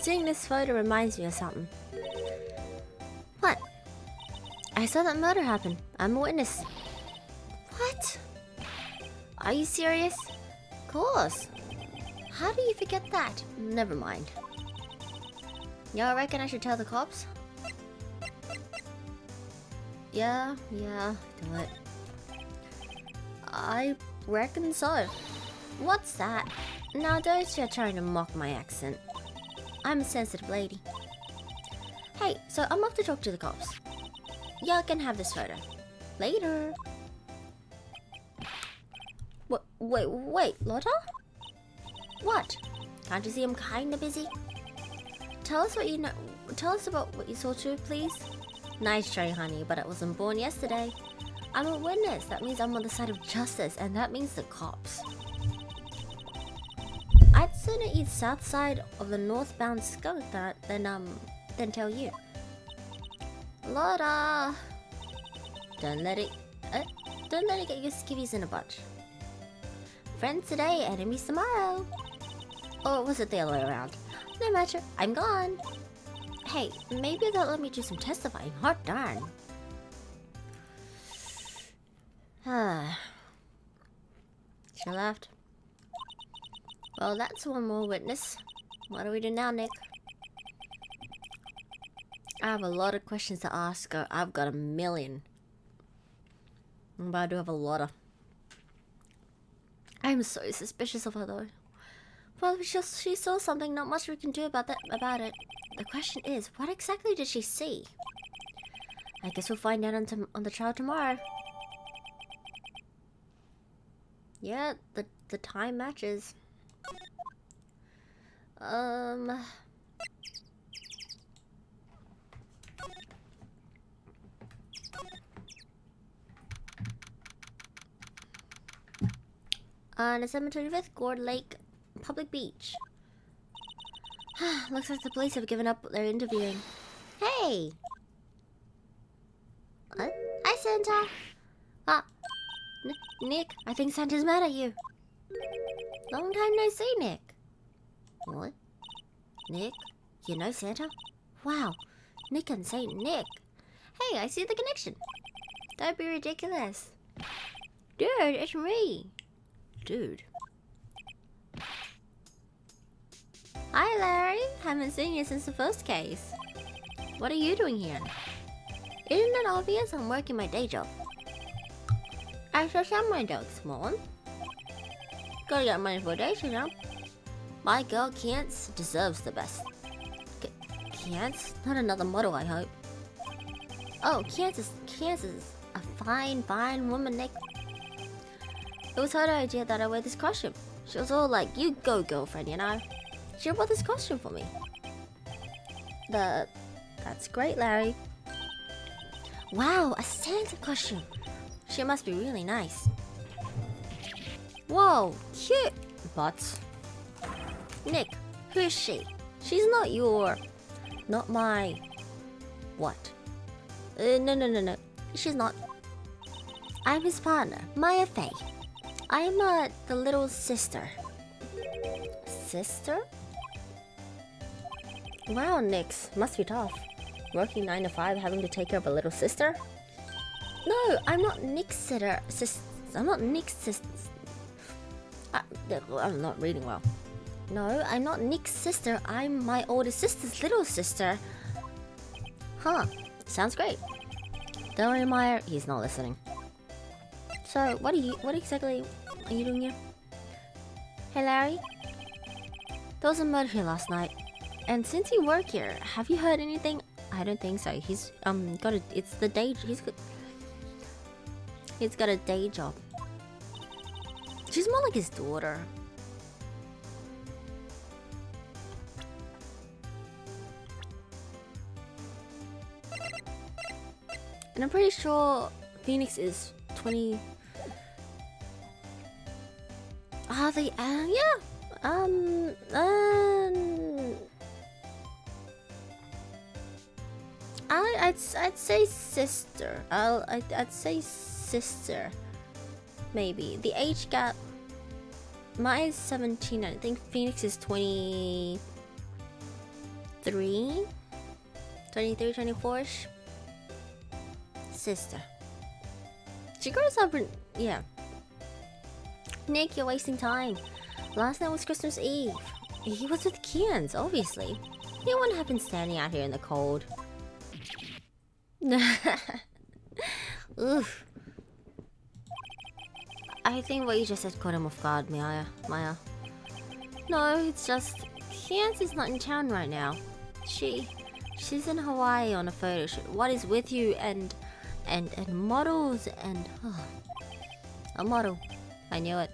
seeing this photo reminds me of something. What? I saw that murder happen. I'm a witness. What? Are you serious? Of course. How do you forget that? Never mind. Y'all reckon I should tell the cops? Yeah, do it. I reckon so. What's that? Now don't you trying to mock my accent. I'm a sensitive lady. Hey, so I'm off to talk to the cops. Y'all can have this photo. Later. Wait, Lotta? What? Can't you see I'm kinda busy? Tell us what you know. Tell us about what you saw too, please. Nice try, honey, but I wasn't born yesterday. I'm a witness. That means I'm on the side of justice, and that means the cops. I'd sooner eat south side of the northbound skunk than tell you. Lotta! Don't let it get your skivvies in a bunch. Friends today, enemies tomorrow. Or was it the other way around? No matter, I'm gone. Hey, maybe they'll let me do some testifying. Hot darn. She left. Well, that's one more witness. What do we do now, Nick? I have a lot of questions to ask her. I've got a million. But I do have a lot of... I'm so suspicious of her, though. Well, she saw something. Not much we can do about it. The question is, what exactly did she see? I guess we'll find out on the trial tomorrow. Yeah, the time matches. On December 25th, Gourd Lake Public Beach. Looks like the police have given up their interviewing. Hey! What? Hi, Santa! Ah, Nick, I think Santa's mad at you. Long time no see, Nick. What? Nick? You know Santa? Wow, Nick and Saint Nick. Hey, I see the connection. Don't be ridiculous. Dude, it's me. Dude. Hi, Larry. Haven't seen you since the first case. What are you doing here? Isn't it obvious I'm working my day job? I shall sell my dog, Small. Gotta get money for a day, you know. My girl Kance deserves the best. Kance? Not another model, I hope. Oh, Kance is a fine woman, Nick. It was her idea that I wear this costume. She was all like, you go, girlfriend, you know. She bought this costume for me. That's great, Larry. Wow, a Santa costume. She must be really nice. Whoa, cute. But Nick, who is she? She's not not my... What? No. She's not. I'm his partner, Maya Faye. I'm the little sister. Sister? Wow, Nix, must be tough. Working 9 to 5, having to take care of a little sister? No, I'm not Nick's sister. I'm not Nick's sister. I'm not reading well. No, I'm not Nick's sister. I'm my older sister's little sister. Huh, sounds great. Don't worry, Meyer, he's not listening. So, what exactly are you doing here? Hey, Larry? There was a murder here last night. And since you work here, have you heard anything? I don't think so. He's got a day job. She's more like his daughter. And I'm pretty sure Phoenix is 20. Are they? Yeah. I'd say sister. I'd say sister. Maybe the age gap. Mine is 17. I think Phoenix is 23, 24ish. Sister. She grows up in, yeah. Nick, you're wasting time. Last night was Christmas Eve. He was with Kians, obviously. He wouldn't have been standing out here in the cold. Oof. I think what you just said caught him off guard, Maya. No, it's just Kians is not in town right now. She's in Hawaii on a photo shoot. What is with you and models and a model. I knew it.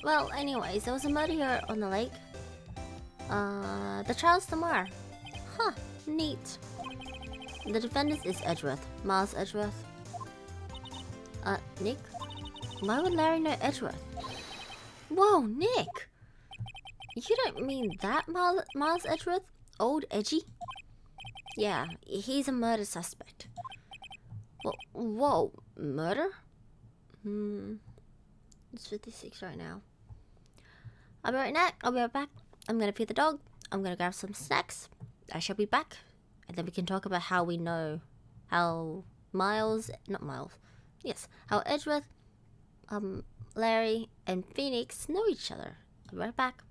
Well, anyways, there was a murder here on the lake. The trial's tomorrow. Huh, neat. The defendant is Edgeworth. Miles Edgeworth. Nick? Why would Larry know Edgeworth? Whoa, Nick! You don't mean that Miles Edgeworth? Old Edgy? Yeah, he's a murder suspect. Whoa, murder? It's 56 right now. I'll be right back. I'm gonna feed the dog. I'm gonna grab some snacks. I shall be back. And then we can talk about how we know how how Edgeworth, Larry, and Phoenix know each other. I'll be right back.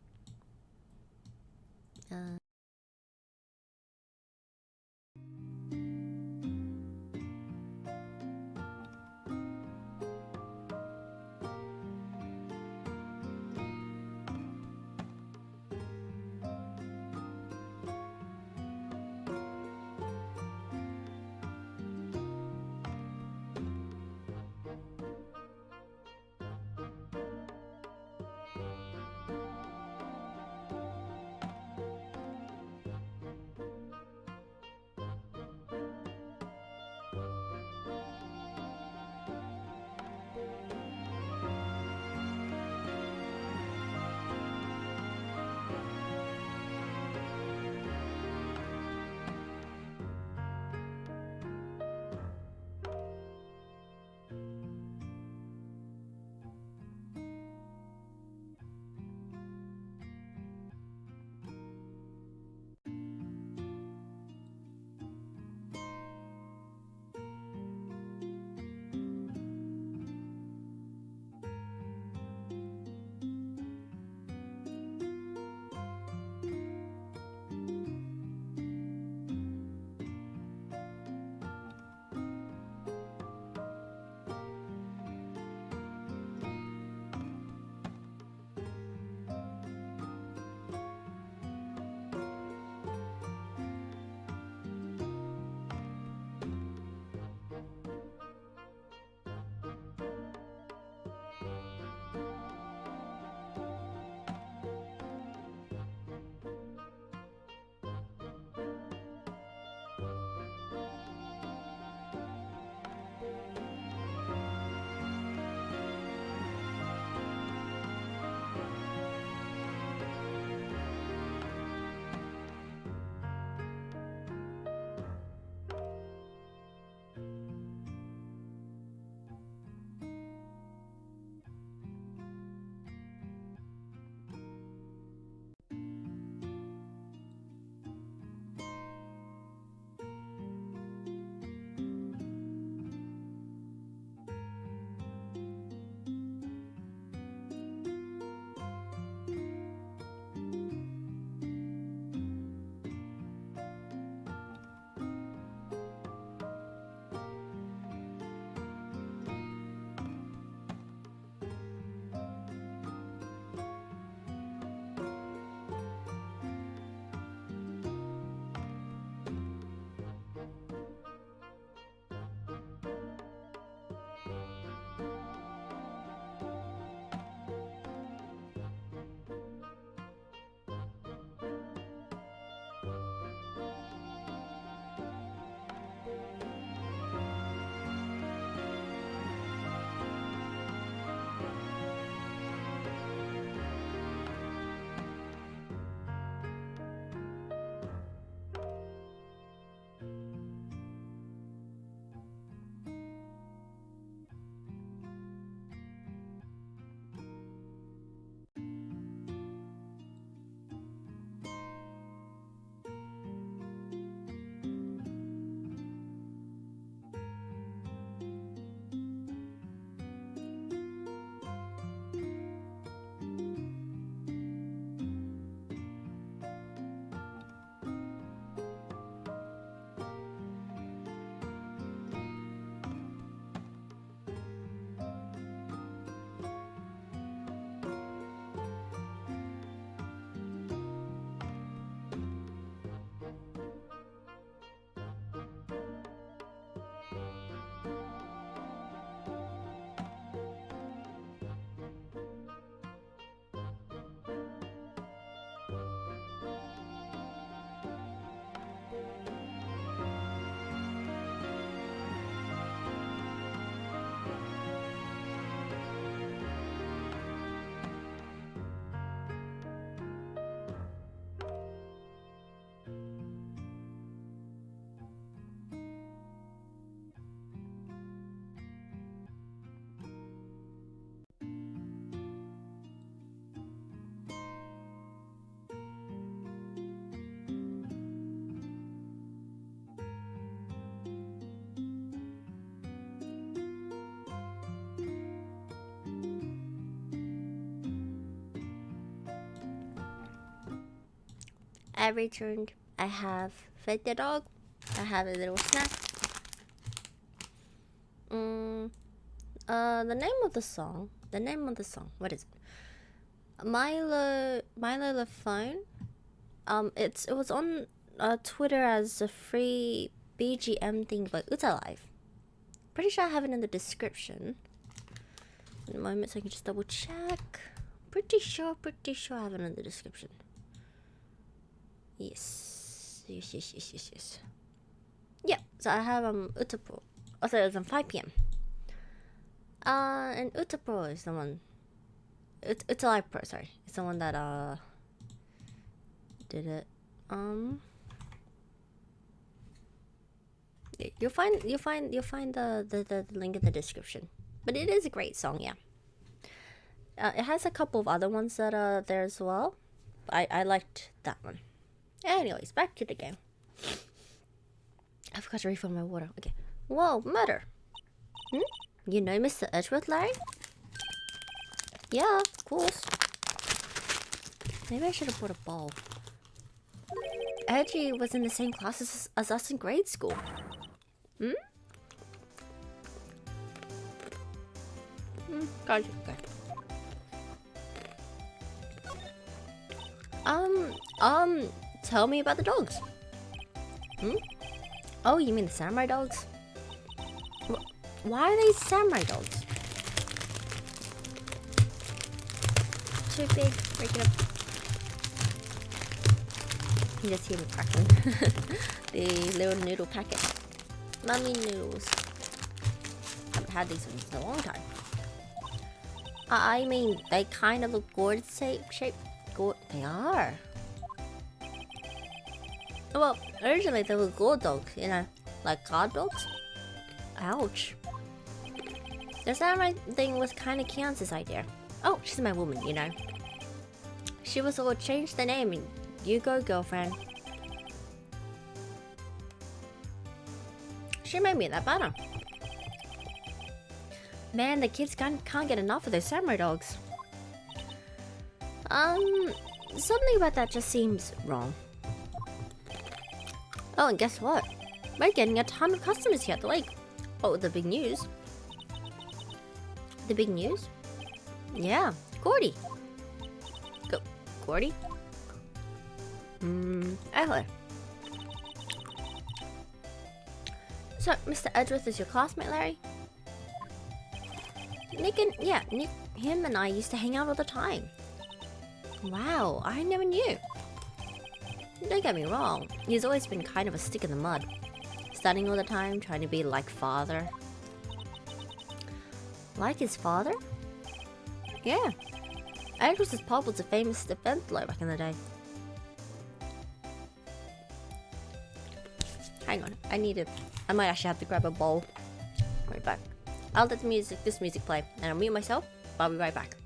I returned. I have fed the dog. I have a little snack. The name of the song. What is it? Milo the phone. It was on Twitter as a free BGM thing by Utalive. Pretty sure I have it in the description. In a moment, so I can just double check. Pretty sure I have it in the description. Yes. Yeah, so I have Utapro. Also, it was on 5 p.m. And Utapro is the one. Utalive Pro, sorry. It's the one that did it. You'll find the link in the description. But it is a great song, yeah. It has a couple of other ones that are there as well. I liked that one. Anyways, back to the game. I forgot to refill my water. Okay. Whoa, murder. You know Mr. Edgeworth, Larry? Yeah, of course. Maybe I should have brought a bowl. Edgy was in the same class as us in grade school. Got you. Okay. Tell me about the dogs. Oh, you mean the samurai dogs? Why are they samurai dogs? Too big. Break it up. You just hear me cracking. The little noodle packet. Mummy noodles. Haven't had these ones in a long time. I mean, they kind of look gourd shaped. They are. Well, originally they were gourd dogs, you know, like guard dogs. Ouch. The samurai thing was kind of Kiance's idea. Oh, she's my woman, you know. She was all change the name and you go, girlfriend. She made me that banner. Man, the kids can't get enough of those samurai dogs. Something about that just seems wrong. Oh, and guess what? We're getting a ton of customers here at the lake. Oh, the big news. The big news? Yeah, Gordy. Gordy? Hello. So, Mr. Edgeworth is your classmate, Larry? Nick, him and I used to hang out all the time. Wow, I never knew. Don't get me wrong, he's always been kind of a stick in the mud. Studying all the time, trying to be like father. Like his father? Yeah. Edgeworth's pub was a famous defense lawyer back in the day. Hang on, I might actually have to grab a bowl. Right back. I'll let this music play, and I'll mute myself, but I'll be right back.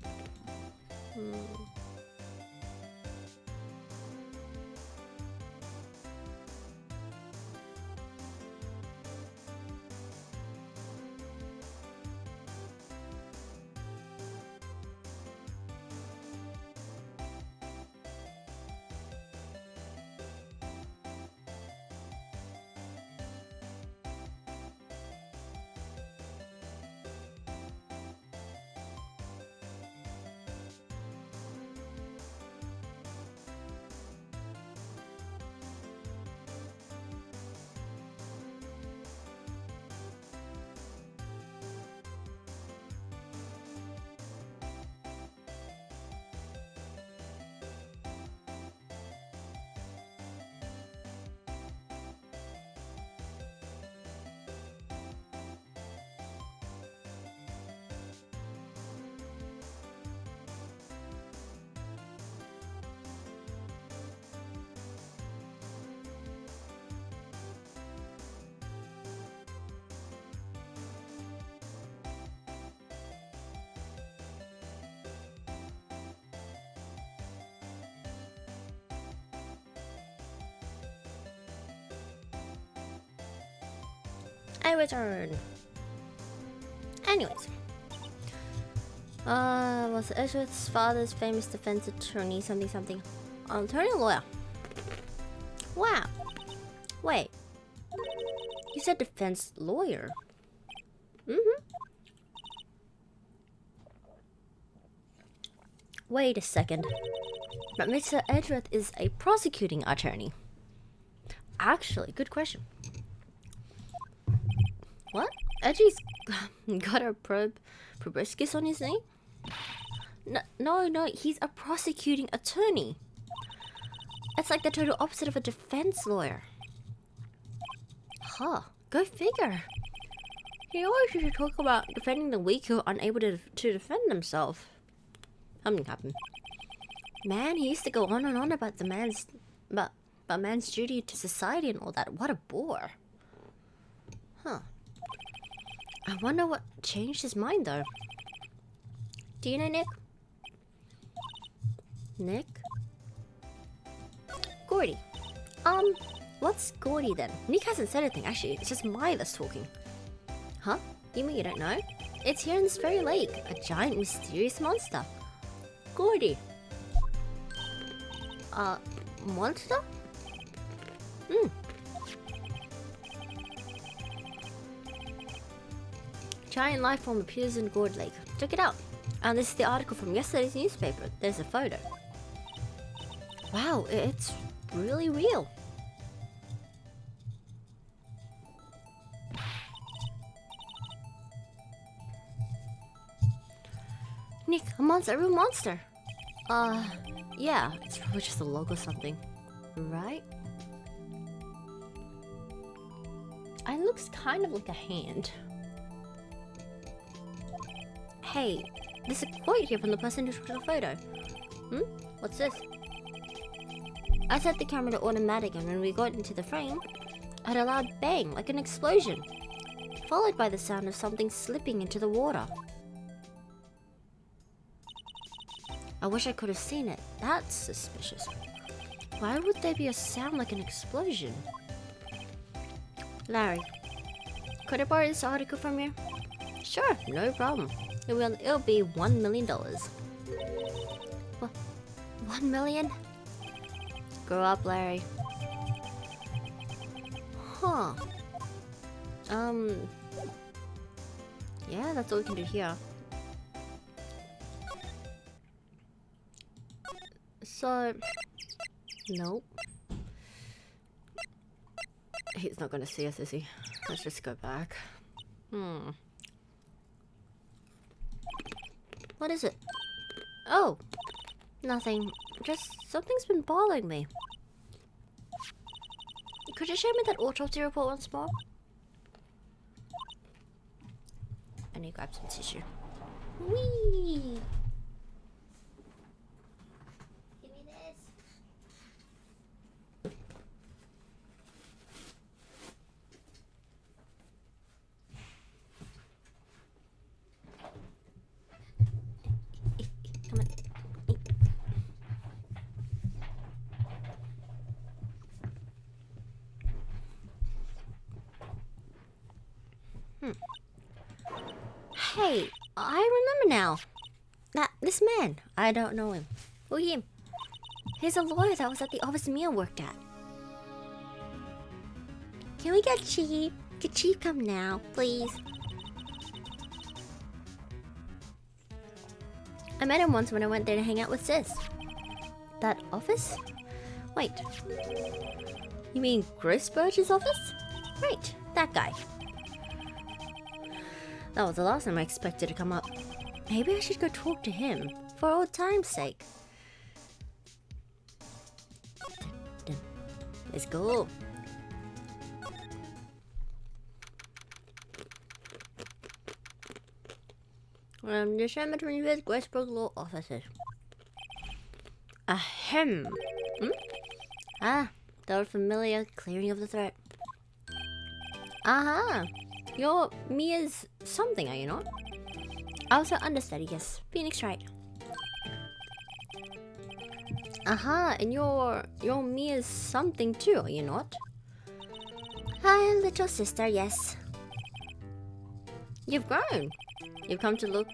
I return. Anyways. Was Edgeworth's father's famous defense attorney, something. Attorney lawyer. Wow. Wait. You said defense lawyer. Wait a second. But Mr. Edgeworth is a prosecuting attorney. Actually, good question. What? Edgy's got a proboscis on his name? No, he's a prosecuting attorney. It's like the total opposite of a defense lawyer. Huh, go figure. He always used to talk about defending the weak who are unable to defend themselves. Something happened. Man, he used to go on and on about man's duty to society and all that. What a bore. Huh. I wonder what changed his mind though. Do you know Nick? Nick? Gordy. What's Gordy then? Nick hasn't said anything actually, it's just Maya that's talking. Huh? You mean you don't know? It's here in this very lake, a giant mysterious monster. Gordy. Monster? Giant life form appears in Gourd Lake. Check it out. And this is the article from yesterday's newspaper. There's a photo. Wow, it's really real. Nick, a monster, a real monster. Yeah, it's probably just a log or something, right? It looks kind of like a hand. Hey, there's a quote here from the person who took the photo. What's this? I set the camera to automatic and when we got into the frame, I heard a loud bang, like an explosion, followed by the sound of something slipping into the water. I wish I could have seen it. That's suspicious. Why would there be a sound like an explosion? Larry, could I borrow this article from you? Sure, no problem. It'll be $1 million. What? 1 million? Grow up, Larry. Huh. Yeah, that's all we can do here. So, nope. He's not gonna see us, is he? Let's just go back. What is it? Oh, nothing. Just something's been bothering me. Could you show me that autopsy report once more? I need to grab some tissue. Whee! Give me this. Come on. Hey, I remember now. This man, I don't know him. Who him? He's a lawyer that was at the office Mia worked at. Can we get Chief? Could Chief come now, please? I met him once when I went there to hang out with Sis. That office? Wait. You mean Grace Birch's office? Right, that guy. That was the last time I expected to come up. Maybe I should go talk to him, for old time's sake. Let's go. December 25th, Westbrook Law Offices. Ahem. Ah, the old familiar clearing of the threat. Aha! You're Mia's something, are you not? Also understudy, yes. Phoenix Wright. Aha, and you're Mia's something too, are you not? Hi, little sister, yes. You've grown. You've come to look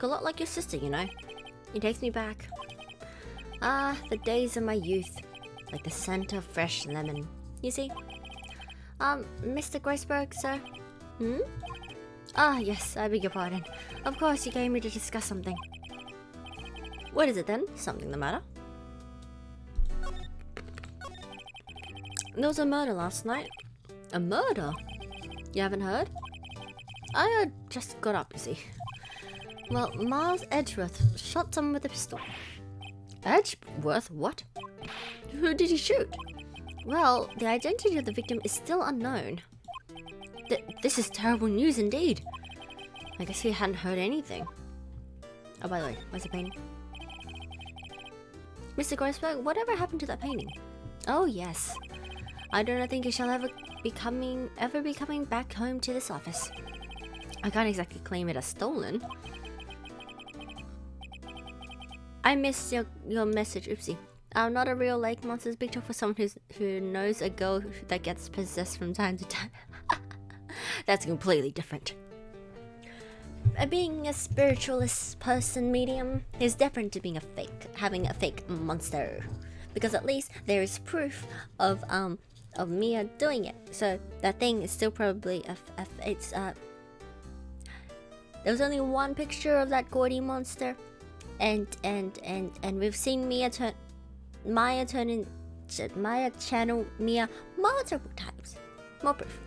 a lot like your sister, you know. It takes me back. Ah, the days of my youth. like the scent of fresh lemon. You see? Mr. Graceberg, sir? Hmm? Ah, yes, I beg your pardon. Of course, you came here to discuss something. What is it then? Something the matter? There was a murder last night. A murder? You haven't heard? I just got up, you see. Well, Miles Edgeworth shot someone with a pistol. Edgeworth? What? Who did he shoot? Well, the identity of the victim is still unknown. This is terrible news indeed. I guess he hadn't heard anything. Oh, by the way, where's the painting? Mr. Grossberg, whatever happened to that painting? Oh, yes. I do not think you shall ever be coming back home to this office. I can't exactly claim it as stolen. I missed your message, oopsie. I'm not a real lake monsters big talk for someone who knows a girl that gets possessed from time to time. That's completely different. Being a spiritualist person medium is different to being having a fake monster, because at least there is proof of Mia doing it. So that thing is still probably there was only one picture of that gaudy monster, and we've seen Maya channel Mia multiple times. More proof.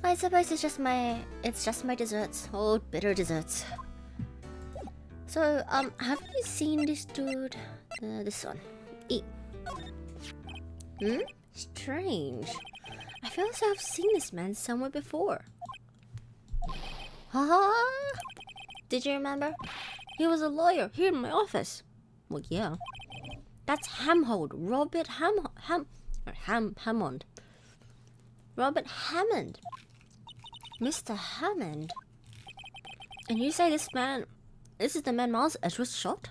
I suppose it's just my desserts, old bitter desserts. So have you seen this dude? This one, E. Hmm? Strange. I feel as though I've seen this man somewhere before. Haha! Did you remember? He was a lawyer here in my office. Well, yeah. That's Hammond. Robert Hammond. Robert Hammond. Mr. Hammond. And you say this is the man Miles Edgeworth shot?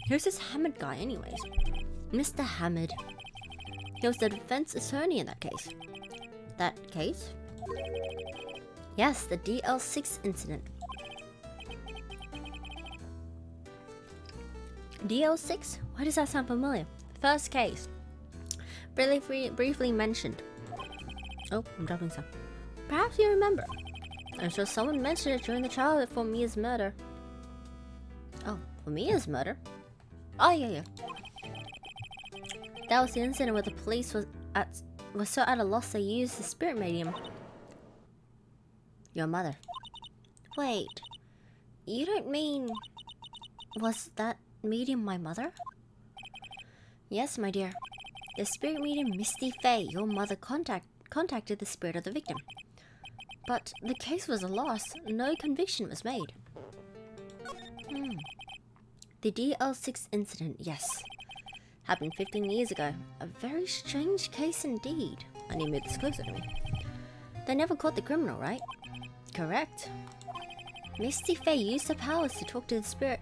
Who's this Hammond guy anyways? Mr. Hammond. He was the defense attorney in that case. That case? Yes, the Dl6 Incident. Dl6? Why does that sound familiar? First case. Briefly mentioned. Oh, I'm dropping some. Perhaps you remember. I'm sure someone mentioned it during the trial for Mia's murder. Oh, for Mia's murder? Oh, yeah. That was the incident where the police was so at a loss they used the spirit medium. Your mother. Wait, you don't mean... Was that medium my mother? Yes, my dear. The spirit medium Misty Faye, your mother, contacted the spirit of the victim. But the case was a loss. No conviction was made. The Dl6 incident, yes. Happened 15 years ago. A very strange case indeed. I need to disclose it to me. They never caught the criminal, right? Correct. Misty Faye used her powers to talk to the spirit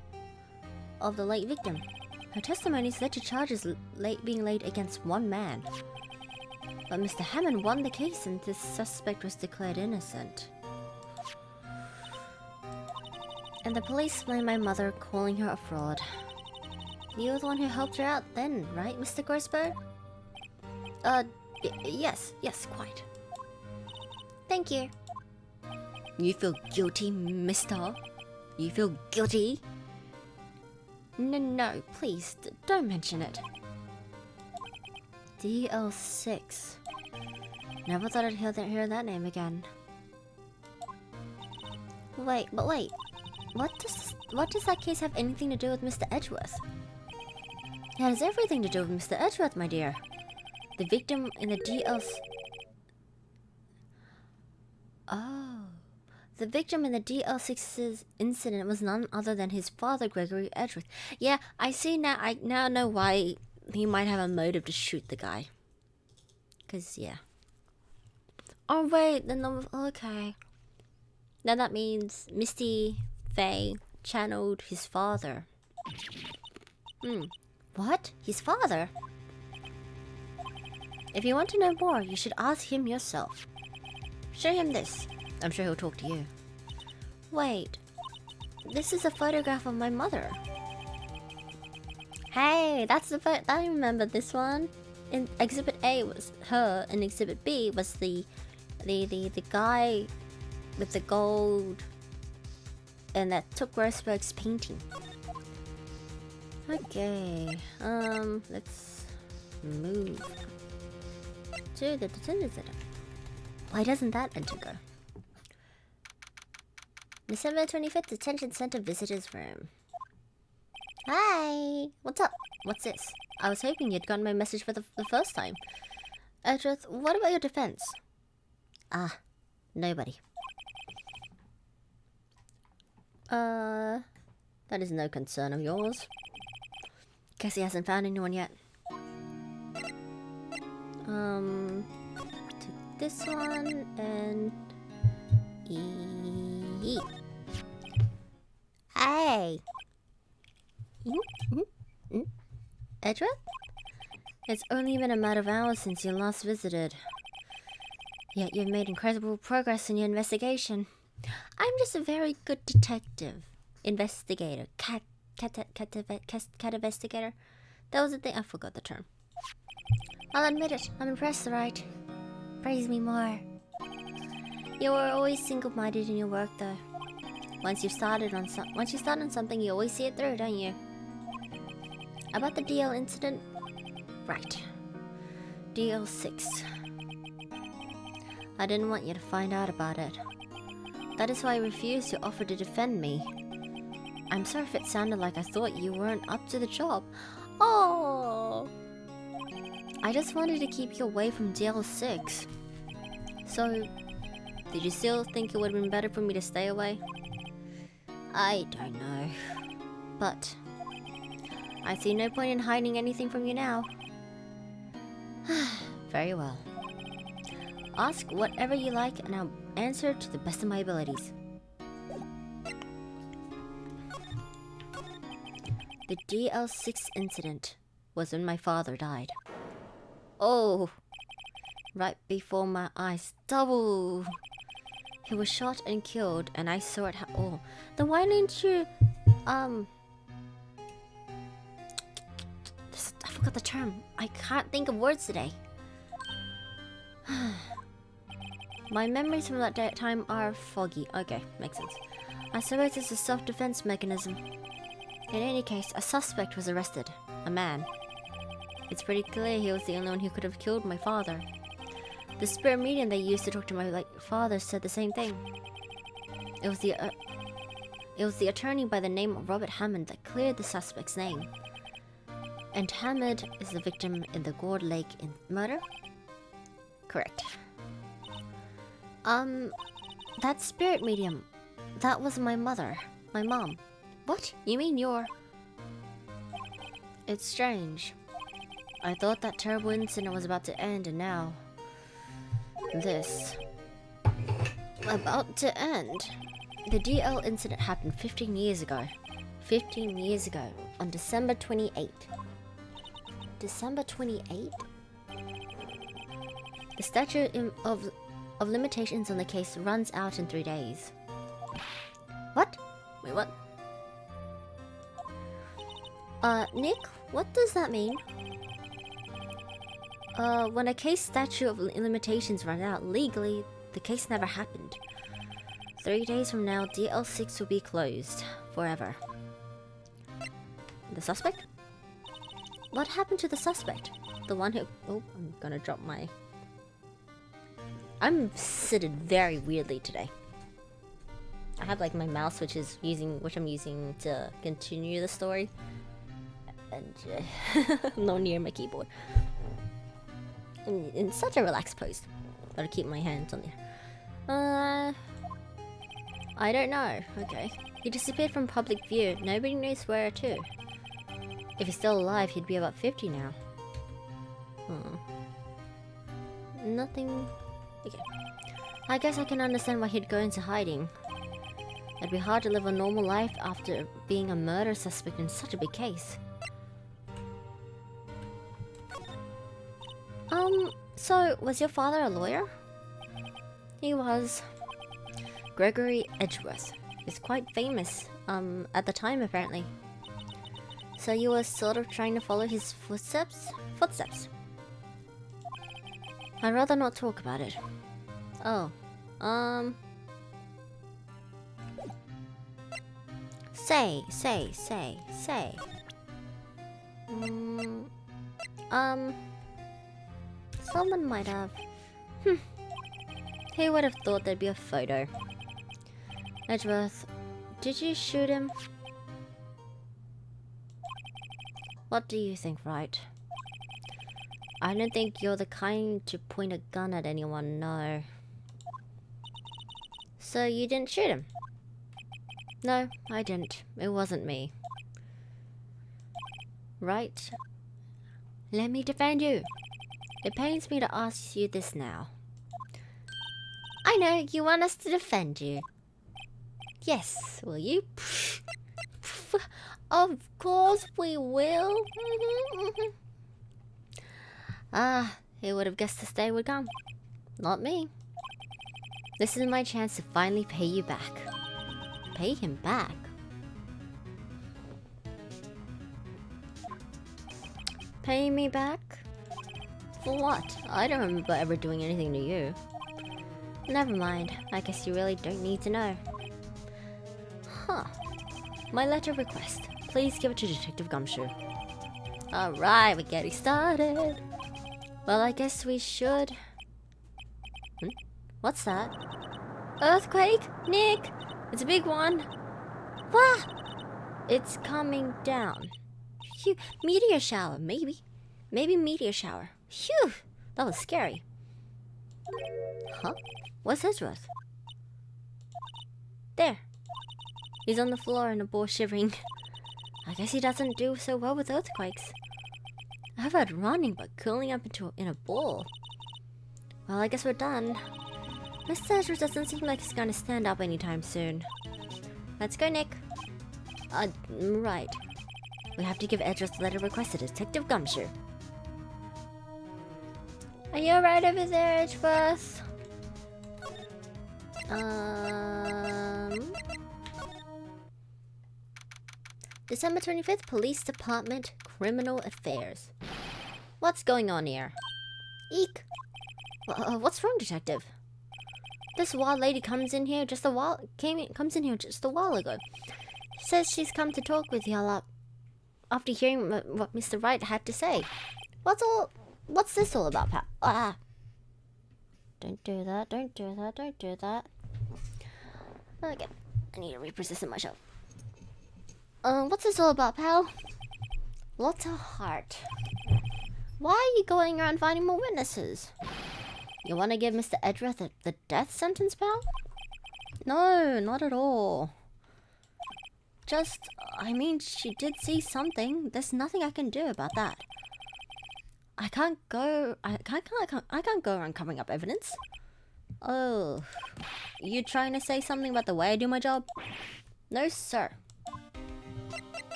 of the late victim. Her testimonies led to charges being laid against one man. But Mr. Hammond won the case and this suspect was declared innocent. And the police blamed my mother, calling her a fraud. You were the one who helped her out then, right, Mr. Grossberg? Yes, quite. Thank you. You feel guilty, mister? You feel guilty? No, please, don't mention it. Dl6. Never thought I'd hear that name again. Wait. What does that case have anything to do with Mr. Edgeworth? It has everything to do with Mr. Edgeworth, my dear. The victim in the The victim in the Dl6's incident was none other than his father, Gregory Edgeworth. Yeah, I see now. I now know why he might have a motive to shoot the guy. 'Cause, yeah. Oh, wait. Okay. Now that means Misty Faye channeled his father. What? His father? If you want to know more, you should ask him yourself. Show him this. I'm sure he'll talk to you. Wait. This is a photograph of my mother. Hey, that's the photo. I remember this one. In Exhibit A was her, and Exhibit B was the guy with the gold and that took Rosberg's painting. Okay, let's move to the detention center. Why doesn't that enter go? December 25th, detention center visitors room. Hi! What's up? What's this? I was hoping you'd gotten my message for the first time. Edgeworth, what about your defense? Ah, nobody. That is no concern of yours. Guess he hasn't found anyone yet. To this one and E. Hey. Edgeworth? It's only been a matter of hours since you last visited. Yet you've made incredible progress in your investigation. I'm just a very good detective. Investigator. Cat investigator? That was the thing. I forgot the term. I'll admit it. I'm impressed, Wright. Praise me more. You were always single-minded in your work, though. Once you start on something, you always see it through, don't you? About the Dl incident? Right. Dl6. I didn't want you to find out about it. That is why I refused to offer to defend me. I'm sorry if it sounded like I thought you weren't up to the job. Oh! I just wanted to keep you away from Dl6. So, did you still think it would have been better for me to stay away? I don't know. But I see no point in hiding anything from you now. Very well. Ask whatever you like and I'll answer to the best of my abilities. The Gl6 incident was when my father died. Oh, right before my eyes. Double. He was shot and killed and I saw it all. Then why didn't you, I forgot the term. I can't think of words today. My memories from that time are foggy. Okay, makes sense. I suppose it's a self-defense mechanism. In any case, a suspect was arrested. A man. It's pretty clear he was the only one who could have killed my father. The spirit medium they used to talk to my father said the same thing. It was the attorney by the name of Robert Hammond that cleared the suspect's name. And Hammond is the victim in the Gl6 murder? Correct. That spirit medium, that was my mother, my mom. What? You mean you're... It's strange. I thought that terrible incident was about to end and now... this. About to end? The DL incident happened 15 years ago. 15 years ago, on December 28th. December 28th? The statute of limitations on the case runs out in 3 days. What? Wait, what? Nick, what does that mean? When a case statute of limitations runs out, legally, the case never happened. 3 days from now, DL6 will be closed. Forever. The suspect? What happened to the suspect? The one who... Oh, I'm gonna drop my... I'm seated very weirdly today. I have like my mouse which I'm using to continue the story. And I'm not near my keyboard. In such a relaxed pose. Gotta keep my hands on there. I don't know. Okay. He disappeared from public view. Nobody knows where to. If he's still alive, he'd be about 50 now. Nothing... Okay. I guess I can understand why he'd go into hiding. It'd be hard to live a normal life after being a murder suspect in such a big case. So, was your father a lawyer? He was. Gregory Edgeworth is quite famous At the time, apparently. So you were sort of trying to follow his footsteps? Footsteps. I'd rather not talk about it. Oh. Say. Someone might have. Who would have thought there'd be a photo? Edgeworth, did you shoot him? What do you think, Wright? I don't think you're the kind to point a gun at anyone, no. So you didn't shoot him? No, I didn't. It wasn't me. Right? Let me defend you. It pains me to ask you this now. I know, you want us to defend you. Yes, will you? Of course we will. Who would have guessed this day would come? Not me. This is my chance to finally pay you back. Pay him back? Pay me back? For what? I don't remember ever doing anything to you. Never mind. I guess you really don't need to know. Huh. My letter of request. Please give it to Detective Gumshoe. Alright, we're getting started. Well, I guess we should... What's that? Earthquake? Nick! It's a big one. What? It's coming down. Phew. Meteor shower, maybe. Maybe meteor shower. Phew! That was scary. Huh? What's Edgeworth? There. He's on the floor in a ball shivering. I guess he doesn't do so well with earthquakes. I've heard running, but curling up in a ball. Well, I guess we're done. Mr. Edgeworth doesn't seem like he's gonna stand up anytime soon. Let's go, Nick. Right. We have to give Edgeworth the letter request to Detective Gumshoe. Are you alright over there, Edgeworth? December 25th, Police Department, Criminal Affairs. What's going on here? Eek! What's wrong, Detective? This wild lady comes in here just a while ago. Says she's come to talk with y'all after hearing what Mr. Wright had to say. What's this all about, pal? Don't do that, don't do that, don't do that. Okay, I need to reposition myself. What's this all about, pal? Lots of heart. Why are you going around finding more witnesses? You want to give Mr. Edgeworth the death sentence, pal? No, not at all. Just, I mean, she did see something. There's nothing I can do about that. I can't go around covering up evidence. Oh, you trying to say something about the way I do my job? No, sir.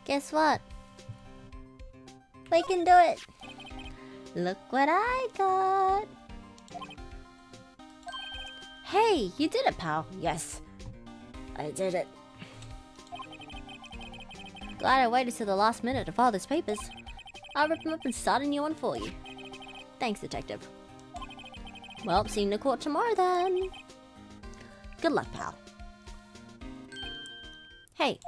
Guess what? We can do it. Look what I got. Hey, you did it, pal. Yes, I did it. Glad I waited till the last minute to file those papers. I'll rip them up and start a new one for you. Thanks, Detective. Well, see you in the court tomorrow then. Good luck, pal. Hey,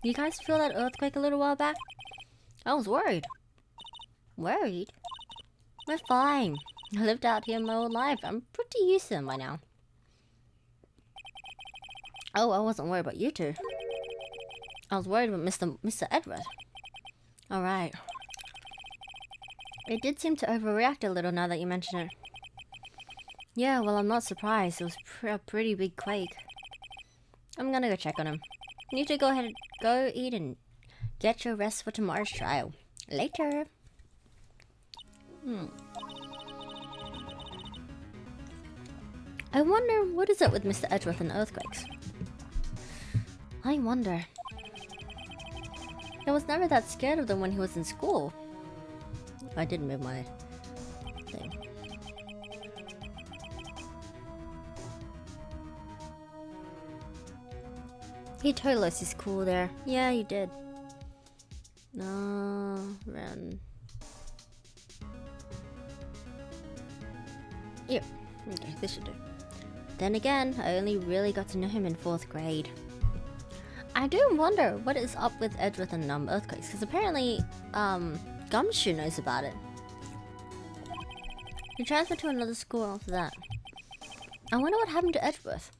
you guys feel that earthquake a little while back? I was worried. Worried? We're fine. I lived out here my whole life. I'm pretty used to them by now. Oh, I wasn't worried about you two. I was worried about Mr. Edward. Alright. It did seem to overreact a little now that you mention it. Yeah, well, I'm not surprised. It was a pretty big quake. I'm gonna go check on him. You need to go eat and get your rest for tomorrow's trial. Later. I wonder, what is it with Mr. Edgeworth and earthquakes? I wonder. I was never that scared of them when he was in school. I did move my thing. He told us he's cool there. Yeah, he did. No, man. Yep. Okay, this should do. Then again, I only really got to know him in 4th grade. I do wonder what is up with Edgeworth and earthquakes, because apparently, Gumshoe knows about it. He transferred to another school after that. I wonder what happened to Edgeworth.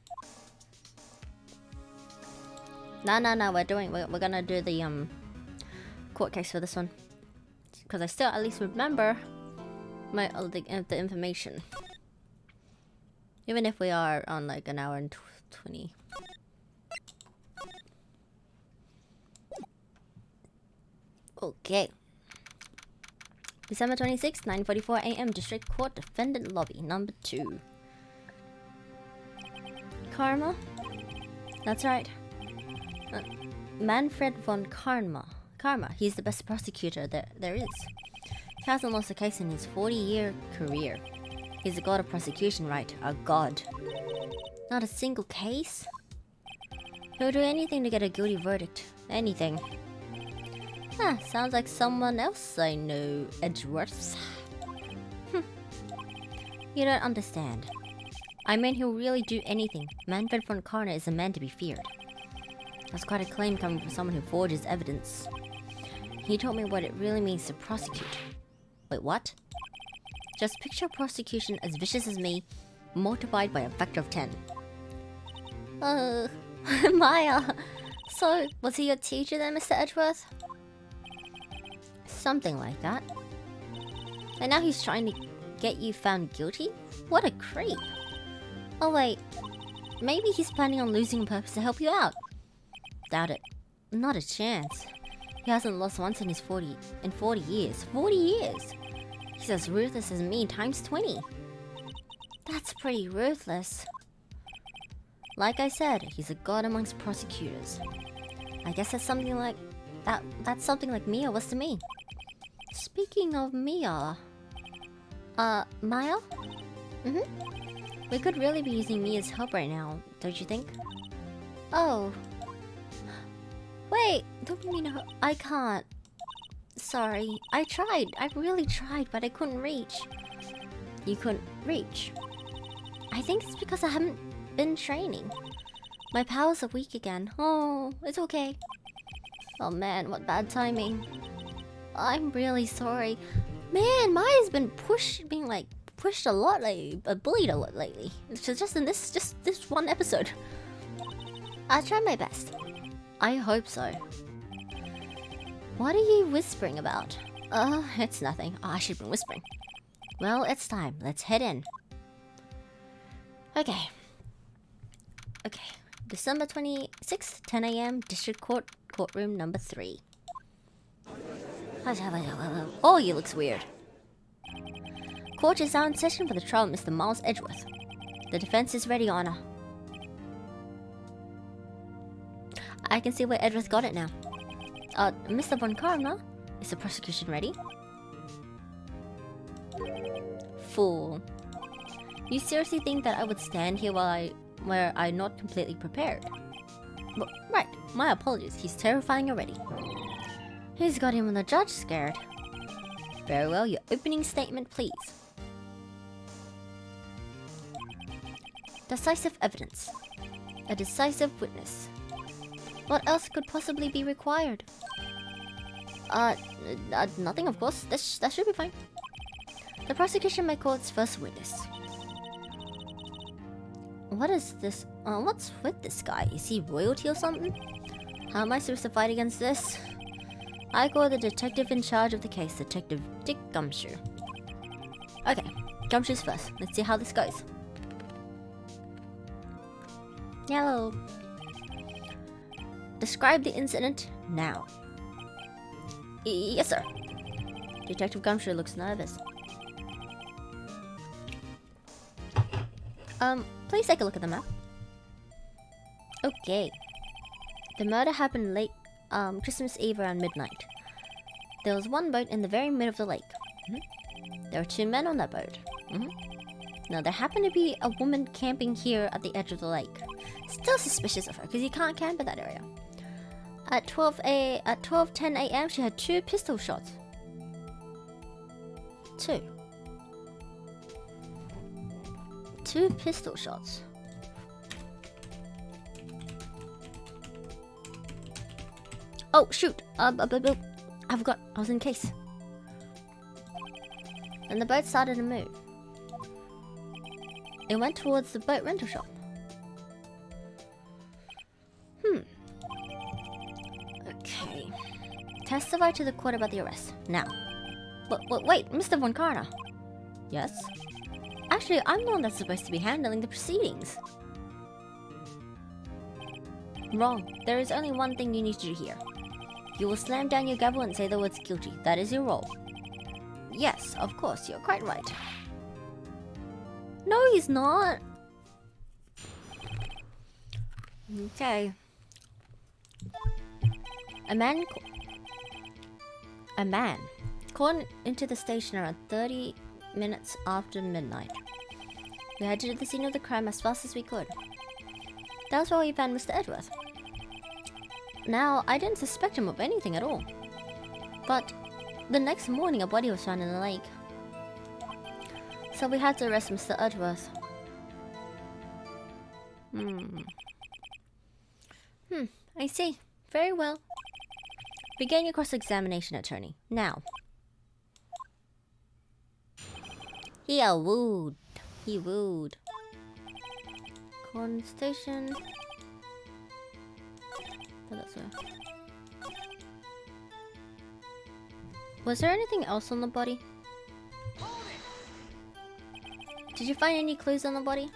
No, we're gonna do the court case for this one, because I still at least remember my the information, even if we are on like an hour and 20. Okay. December 26th, 9:44 a.m. District Court Defendant Lobby, number 2. Karma? That's right. Manfred von Karma. He's the best prosecutor there is. He hasn't lost a case in his 40-year career. He's a god of prosecution, right? A god. Not a single case? He'll do anything to get a guilty verdict. Anything. Huh, sounds like someone else I know, Edgeworth. You don't understand. I mean, he'll really do anything. Manfred von Karma is a man to be feared. That's quite a claim coming from someone who forges evidence. He told me what it really means to prosecute. Wait, what? Just picture prosecution as vicious as me, multiplied by a factor of 10. Maya. So, was he your teacher then, Mr. Edgeworth? Something like that. And now he's trying to get you found guilty? What a creep. Oh wait, maybe he's planning on losing on purpose to help you out. Doubt it. Not a chance. He hasn't lost once in 40 years. 40 years! He's as ruthless as me times 20. That's pretty ruthless. Like I said, he's a god amongst prosecutors. I guess that's something like that's something like Mia was to me. Speaking of Mia, Maya? We could really be using Mia's help right now, don't you think? Oh. Wait, don't mean her. I can't. Sorry, I tried. I really tried, but I couldn't reach. You couldn't reach? I think it's because I haven't been training. My powers are weak again. Oh, it's okay. Oh man, what bad timing. I'm really sorry. Man, Maya's been pushed a lot lately, bullied a lot lately. It's just in this one episode. I'll try my best. I hope so. What are you whispering about? It's nothing. Oh, I should have been whispering. Well, it's time. Let's head in. Okay. December 26th, 10 a.m. District Court, courtroom number 3. Oh, he looks weird. Court is now in session for the trial of Mr. Miles Edgeworth. The defense is ready, Honor. I can see where Edgeworth got it now. Mr. von Karma, is the prosecution ready? Fool. You seriously think that I would stand here where I'm not completely prepared? Right, my apologies, he's terrifying already. He's got him and the judge scared. Very well, your opening statement, please. Decisive evidence. A decisive witness. What else could possibly be required? Nothing, of course. That should be fine. The prosecution may call its first witness. What is this? What's with this guy? Is he royalty or something? How am I supposed to fight against this? I call the detective in charge of the case, Detective Dick Gumshoe. Okay, Gumshoe's first. Let's see how this goes. Hello. Describe the incident now. Yes, sir. Detective Gumshoe looks nervous. Please take a look at the map. Okay. The murder happened late, Christmas Eve around midnight. There was one boat in the very middle of the lake. There were 2 men on that boat. Now, there happened to be a woman camping here at the edge of the lake. Still suspicious of her because you can't camp in that area. At 12:10 a.m. she had 2 pistol shots. 2 pistol shots. Oh shoot! I forgot. I was in case. And the boat started to move. It went towards the boat rental shop. Okay. Testify to the court about the arrest. Now. Wait, Mr. Von Karna. Yes? Actually, I'm the one that's supposed to be handling the proceedings. Wrong. There is only one thing you need to do here. You will slam down your gavel and say the words guilty. That is your role. Yes, of course, you're quite right. No, he's not. Okay. A man called into the station around 30 minutes after midnight. We had to do the scene of the crime as fast as we could. That was where we found Mr. Edgeworth. Now, I didn't suspect him of anything at all. But the next morning, a body was found in the lake. So we had to arrest Mr. Edgeworth. I see. Very well. Begin your cross-examination, attorney. Now. He wooed. Corn station. Oh, that's way. Was there anything else on the body? Did you find any clues on the body?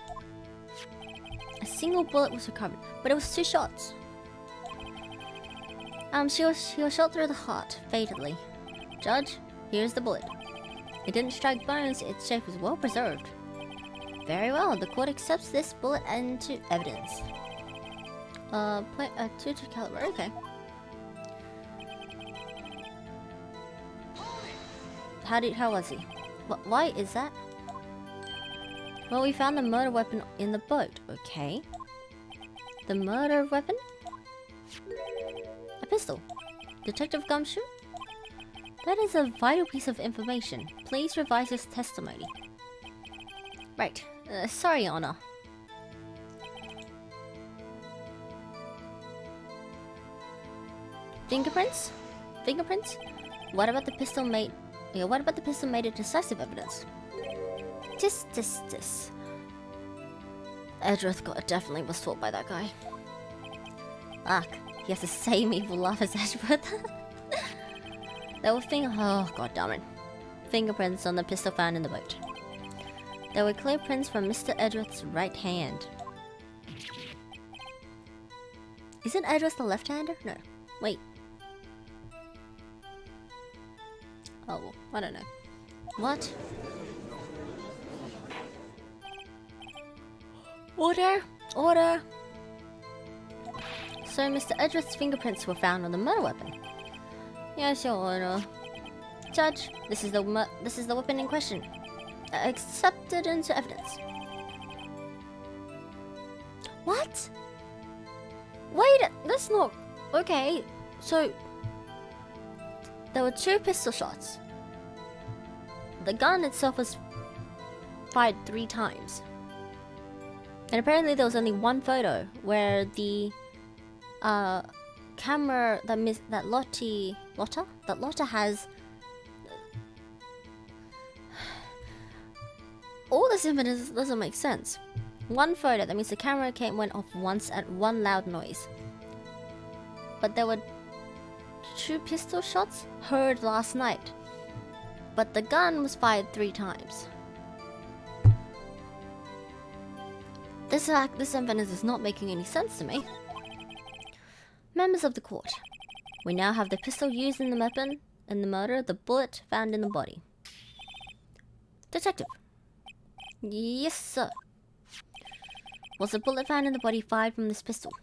A single bullet was recovered, but it was 2 shots. She was shot through the heart, fatally. Judge, here's the bullet. It didn't strike bones, its shape was well preserved. Very well, the court accepts this bullet into evidence. .22 caliber, okay. How was he? Why is that? Well, we found the murder weapon in the boat, okay. The murder weapon? A pistol. Detective Gumshoe? That is a vital piece of information. Please revise his testimony. Right. Sorry, Your Honor. Fingerprints? What about the pistol made it decisive evidence? Tis. Edgeworth definitely was taught by that guy. Ugh, he has the same evil laugh as Edgeworth. There were fingerprints on the pistol found in the boat. There were clear prints from Mr. Edgeworth's right hand. Isn't Edgeworth the left-hander? No. Wait. Oh, well, I don't know. What? Order! So Mr. Edgeworth's fingerprints were found on the murder weapon. Yes, Your Honor. Judge, this is the weapon in question. Accepted into evidence. What? Wait, that's not... Okay, so... There were 2 pistol shots. The gun itself was fired 3 times. And apparently there was only one photo where the camera that Lotta has. All this evidence doesn't make sense. One photo, that means the camera went off once at one loud noise. But there were 2 pistol shots heard last night. But the gun was fired 3 times. This evidence is not making any sense to me. Members of the court, we now have the pistol used in the weapon, in the murder, the bullet found in the body. Detective. Yes, sir. Was the bullet found in the body fired from this pistol?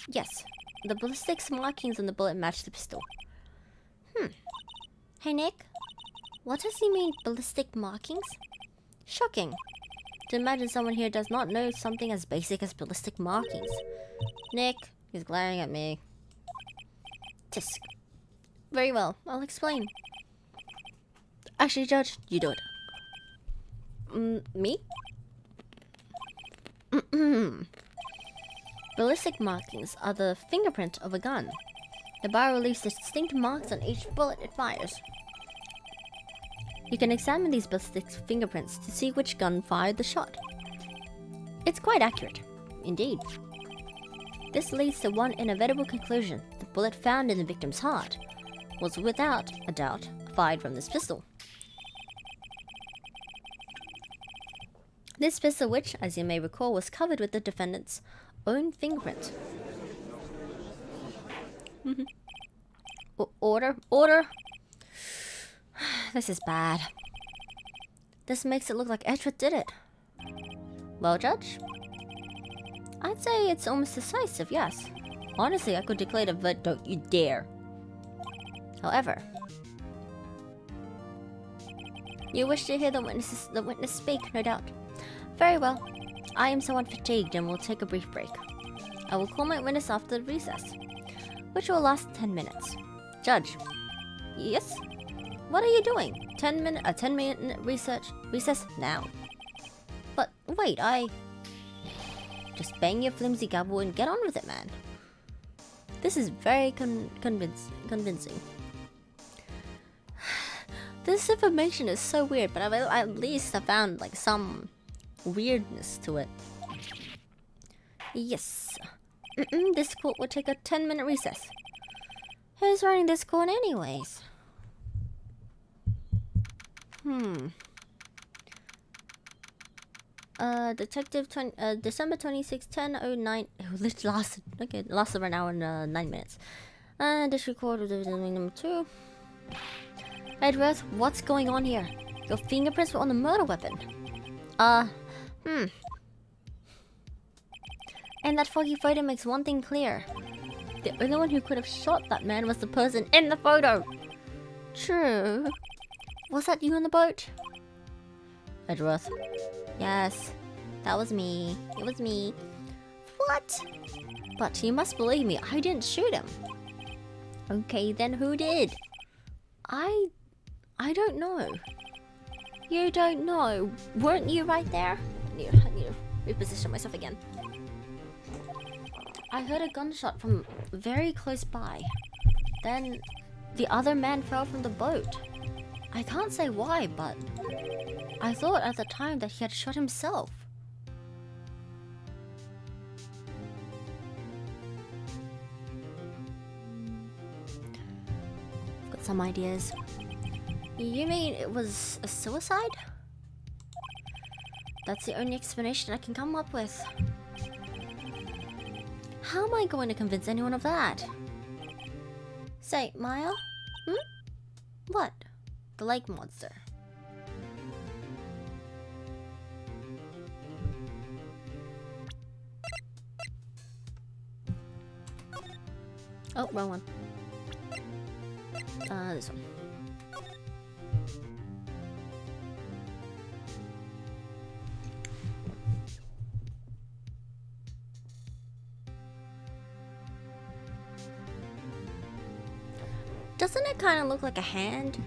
Yes. The ballistic markings on the bullet matched the pistol. Hey, Nick. What does he mean, ballistic markings? Shocking. To imagine someone here does not know something as basic as ballistic markings. Nick, he's glaring at me. Tisk. Very well, I'll explain. Actually, Judge, you do it. Me? Ballistic markings are the fingerprint of a gun. The barrel leaves distinct marks on each bullet it fires. You can examine these ballistic fingerprints to see which gun fired the shot. It's quite accurate, indeed. This leads to one inevitable conclusion. The bullet found in the victim's heart was without a doubt fired from this pistol. This pistol, which, as you may recall, was covered with the defendant's own fingerprint. Order? This is bad. This makes it look like Edgeworth did it. Well, Judge? I'd say it's almost decisive, yes. Honestly, I could declare the verdict, don't you dare. However, you wish to hear the witness speak, no doubt. Very well. I am somewhat fatigued and will take a brief break. I will call my witness after the recess, which will last 10 minutes. Judge. Yes? What are you doing? 10-minute recess now. But wait, just bang your flimsy gavel and get on with it, man. This is very convincing. This information is so weird, but at least I found like some weirdness to it. Yes. This court will take a 10-minute recess. Who's running this court anyways? Detective December 26, 10:09. It lasted. Okay, it lasted an hour and 9 minutes. District Court of number 2. Edgeworth, what's going on here? Your fingerprints were on the murder weapon. And that foggy photo makes one thing clear. The only one who could have shot that man was the person in the photo. True. Was that you on the boat? Edgeworth. Yes, that was me. It was me. What? But you must believe me, I didn't shoot him. Okay, then who did? I don't know. You don't know. Weren't you right there? I need to reposition myself again. I heard a gunshot from very close by. Then the other man fell from the boat. I can't say why, but I thought at the time that he had shot himself. Got some ideas. You mean it was a suicide? That's the only explanation I can come up with. How am I going to convince anyone of that? Say, Maya? What? The lake monster. Oh, wrong one. This one. Doesn't it kind of look like a hand?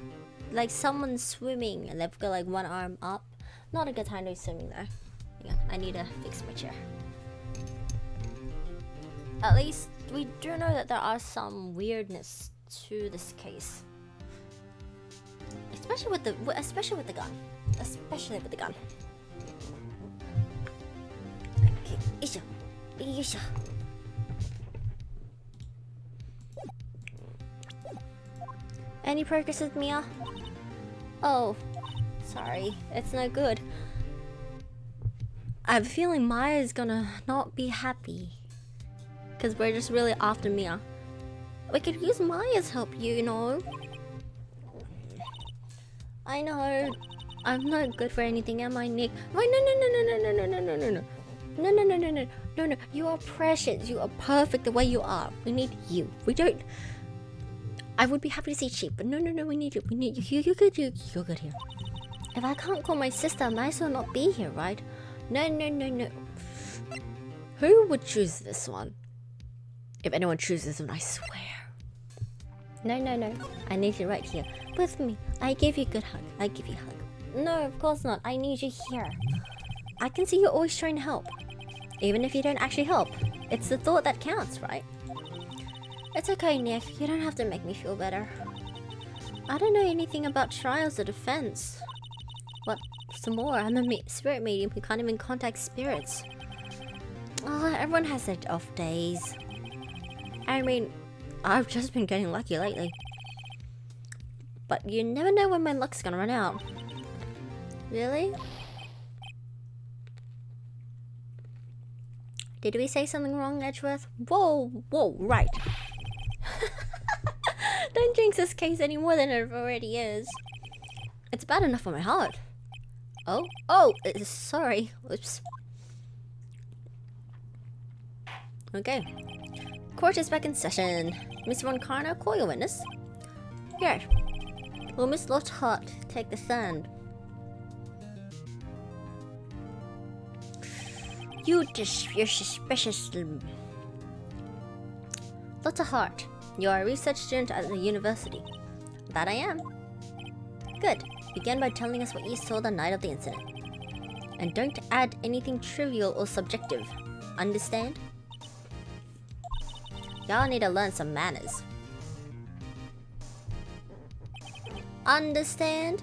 Like someone's swimming and they've got like one arm up. Not a good time to be swimming though. Yeah, I need to fix my chair. At least we do know that there are some weirdness to this case. Especially with the gun. Especially with the gun. Okay, isha. Isha. Any progress with Mia? Oh, sorry, it's no good. I have a feeling Maya's gonna not be happy. Because we're just really after Mia. We could use Maya's help, you know. I know. I'm not good for anything, am I, Nick? Wait, no. You are precious. You are perfect the way you are. We need you. We don't... I would be happy to see cheap, but no, we need you. We need you. You're good here. If I can't call my sister, I might as well not be here, right? No, no, no, no. Who would choose this one? If anyone chooses this one, I swear. No, no, no. I need you right here. With me. I give you a good hug. I give you a hug. No, of course not. I need you here. I can see you're always trying to help. Even if you don't actually help. It's the thought that counts, right? It's okay, Nick. You don't have to make me feel better. I don't know anything about trials or defense. What? Some more? I'm a spirit medium who can't even contact spirits. Oh, everyone has their off days. I mean, I've just been getting lucky lately. But you never know when my luck's gonna run out. Really? Did we say something wrong, Edgeworth? Whoa, whoa, right. Don't jinx this case any more than it already is. It's bad enough for my heart. Oh, sorry. Oops. Okay. Court is back in session. Miss Von Karno, call your witness. Yes. Will Miss Lockhart take the stand? You're suspicious. Lockhart, you are a research student at the university. That I am. Good. Begin by telling us what you saw the night of the incident. And don't add anything trivial or subjective. Understand? Y'all need to learn some manners. Understand?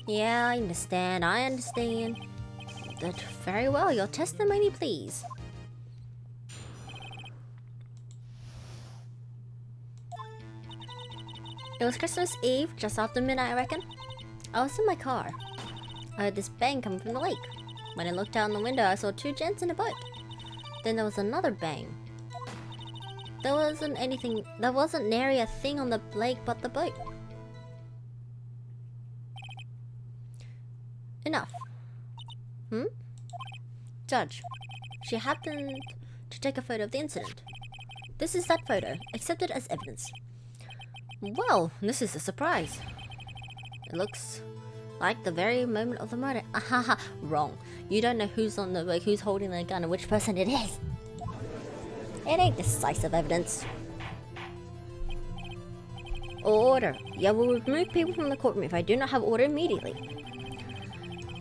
Yeah, I understand. That very well. Your testimony, please. It was Christmas Eve, just after midnight, I reckon. I was in my car. I heard this bang coming from the lake. When I looked out the window, I saw two gents in a boat. Then there was another bang. There wasn't nary a thing on the lake but the boat. Enough. Judge, she happened to take a photo of the incident. This is that photo, accepted as evidence. Well, this is a surprise. It looks like the very moment of the murder. Ahaha, wrong. You don't know who's on the like, who's holding the gun and which person it is. It ain't decisive evidence. Order. Yeah, we'll remove people from the courtroom if I do not have order immediately.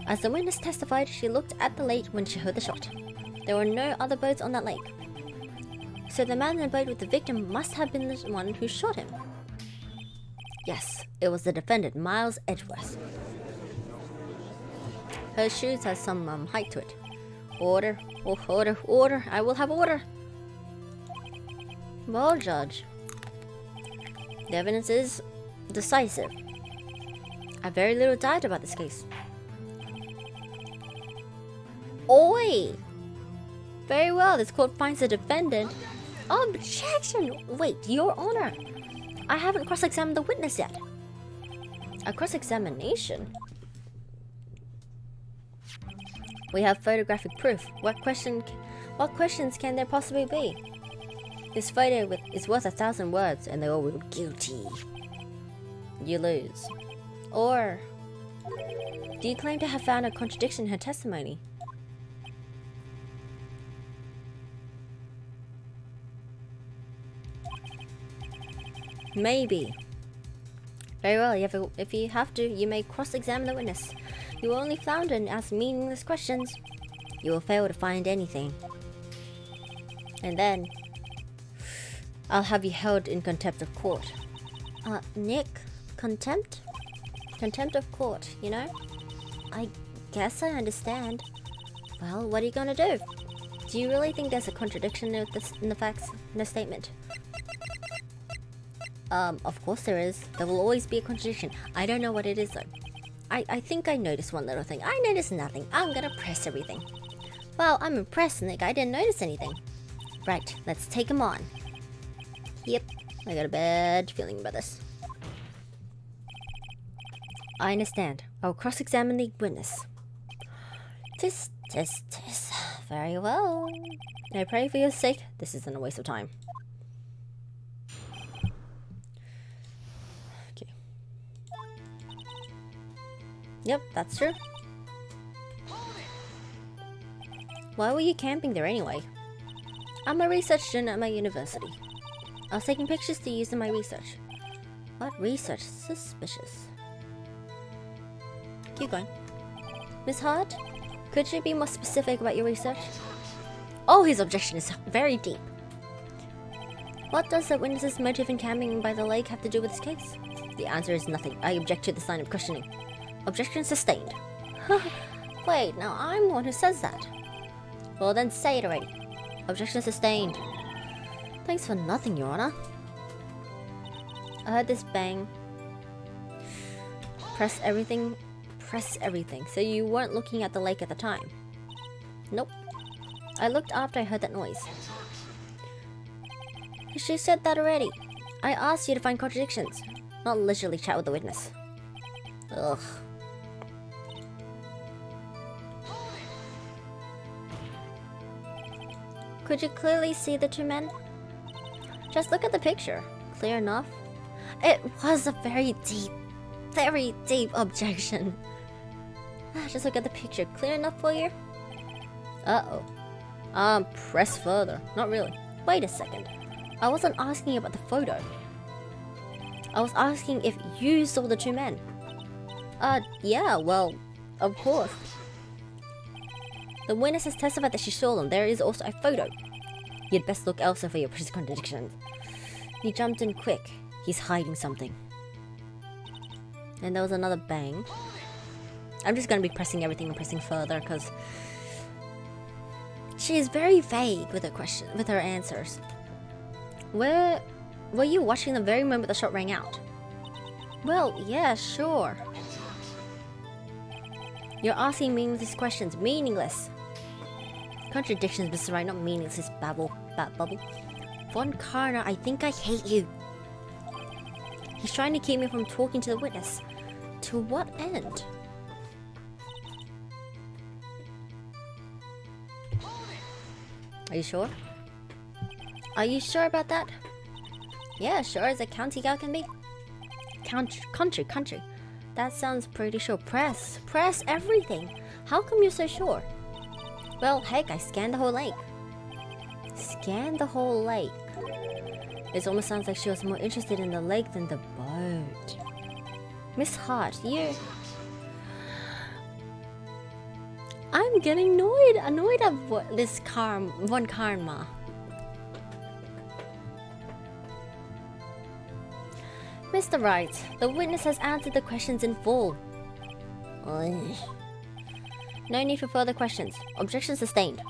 As the witness testified, she looked at the lake when she heard the shot. There were no other boats on that lake. So the man in the boat with the victim must have been the one who shot him. Yes, it was the defendant, Miles Edgeworth. Her shoes has some height to it. Order, oh, order, I will have order. Well, Judge, the evidence is decisive. I have very little doubt about this case. Oi! Very well, this court finds the defendant. Objection! Wait, Your Honor, I haven't cross-examined the witness yet. A cross-examination? We have photographic proof. What questions can there possibly be? This photo is worth 1,000 words, and they all read guilty. You lose. Or do you claim to have found a contradiction in her testimony? Maybe. Very well, if you have to, you may cross-examine the witness. You will only flounder and ask meaningless questions. You will fail to find anything. And then I'll have you held in contempt of court. Nick, contempt? Contempt of court, you know? I guess I understand. Well, what are you gonna do? Do you really think there's a contradiction in the facts in the statement? Of course there is. There will always be a contradiction. I don't know what it is though. I think I noticed one little thing. I noticed nothing. I'm gonna press everything. Well, I'm impressed, Nick. I didn't notice anything. Right, let's take him on. Yep, I got a bad feeling about this. I understand. I'll cross-examine the witness. Tis. Very well. I pray for your sake, this isn't a waste of time. Okay. Yep, that's true. Why were you camping there anyway? I'm a research student at my university. I was taking pictures to use in my research. What research? Suspicious. Keep going. Miss Hart, could you be more specific about your research? Oh, his objection is very deep. What does the witness's motive in camping by the lake have to do with this case? The answer is nothing. I object to this line of questioning. Objection sustained. Wait, now I'm the one who says that. Well then say it already. Objection sustained. Thanks for nothing, Your Honor. I heard this bang. Press everything. Press everything. So you weren't looking at the lake at the time? Nope. I looked after I heard that noise. She said that already. I asked you to find contradictions, not literally chat with the witness. Ugh. Could you clearly see the two men? Just look at the picture. Clear enough. It was a very deep objection. Just look at the picture. Clear enough for you? Uh-oh. Press further. Not really. Wait a second. I wasn't asking about the photo. I was asking if you saw the two men. Yeah, well, of course. The witness has testified that she saw them. There is also a photo. You'd best look elsewhere for your precious contradictions. He jumped in quick. He's hiding something. And there was another bang. I'm just gonna be pressing everything and pressing further because she is very vague with her answers. Were you watching the very moment the shot rang out? Well, yeah, sure. You're asking meaningless questions. Meaningless. Contradictions, Mr. Wright, not meaningless. This bubble. Von Karner, I think I hate you. He's trying to keep me from talking to the witness. To what end? Are you sure? Are you sure about that? Yeah, sure as a county gal can be. Country. That sounds pretty sure. Press everything. How come you're so sure? Well, heck, I scanned the whole lake. Scanned the whole lake. It almost sounds like she was more interested in the lake than the boat. Miss Hart, you... I'm getting annoyed at what this Von Karma. Mr. Wright, the witness has answered the questions in full. No need for further questions. Objection sustained.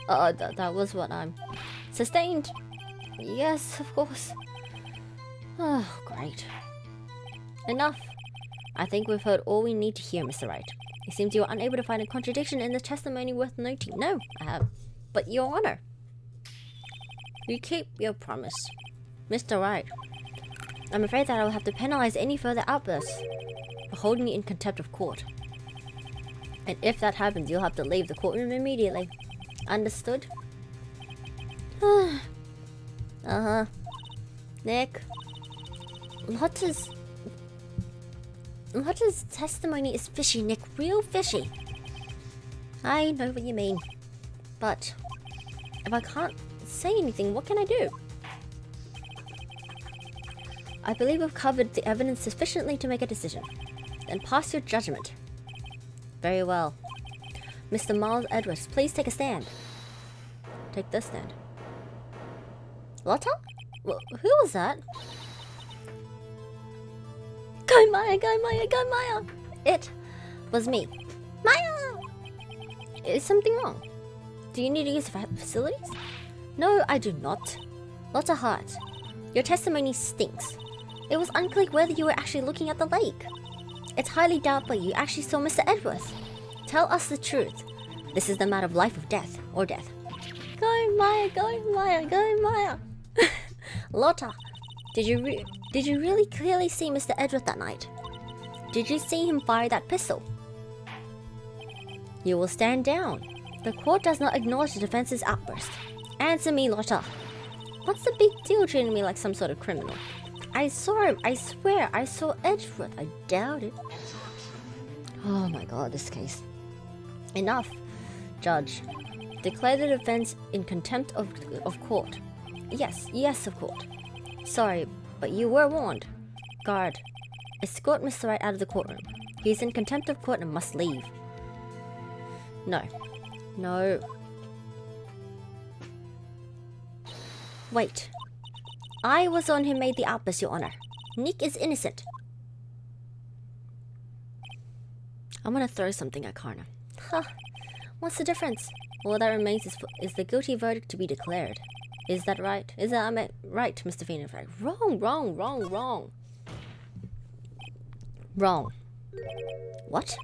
That was what I'm... Sustained? Yes, of course. Oh, great. Enough. I think we've heard all we need to hear, Mr. Wright. It seems you are unable to find a contradiction in the testimony worth noting. No, I have. But Your Honor, you keep your promise. Mr. Wright, I'm afraid that I will have to penalize any further outbursts for holding you in contempt of court. And if that happens, you'll have to leave the courtroom immediately. Understood? Uh-huh. Nick, Lotta's testimony is fishy, Nick. Real fishy. I know what you mean. But if I can't say anything, what can I do? I believe we've covered the evidence sufficiently to make a decision. Then pass your judgment. Very well. Mr. Miles Edwards, please take a stand. Take this stand. Lotta? Who was that? Go Maya, go Maya, go Maya! It was me. Maya! Is something wrong? Do you need to use the facilities? No, I do not. Lotta Hart, your testimony stinks. It was unclear whether you were actually looking at the lake. It's highly doubtful you actually saw Mr. Edwards. Tell us the truth. This is the matter of life or death. Go Maya, go Maya, go Maya! Lotta, did you really clearly see Mr. Edwards that night? Did you see him fire that pistol? You will stand down. The court does not acknowledge the defense's outburst. Answer me, Lotta. What's the big deal treating me like some sort of criminal? I saw him. I swear. I saw Edgeworth. I doubt it. Oh my god, this case. Enough. Judge, Declare the defense in contempt of court. Yes, of court. Sorry, but you were warned. Guard, escort Mr. Wright out of the courtroom. He is in contempt of court and must leave. No. Wait. I was the one who made the outburst, Your Honor. Nick is innocent. I'm gonna throw something at Karna. Huh. What's the difference? All that remains is the guilty verdict to be declared. Is that right? Right, Mr. Phoenix? Wrong. Wrong. What?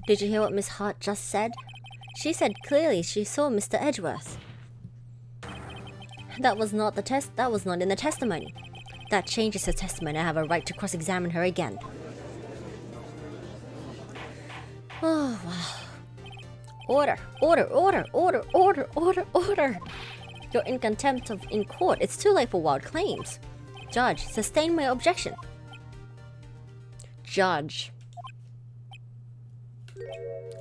Did you hear what Miss Hart just said? She said clearly she saw Mr. Edgeworth. That was not in the testimony. That changes her testimony. I have a right to cross-examine her again. Oh, wow. Order. You're in contempt in court. It's too late for wild claims. Judge, sustain my objection. Judge.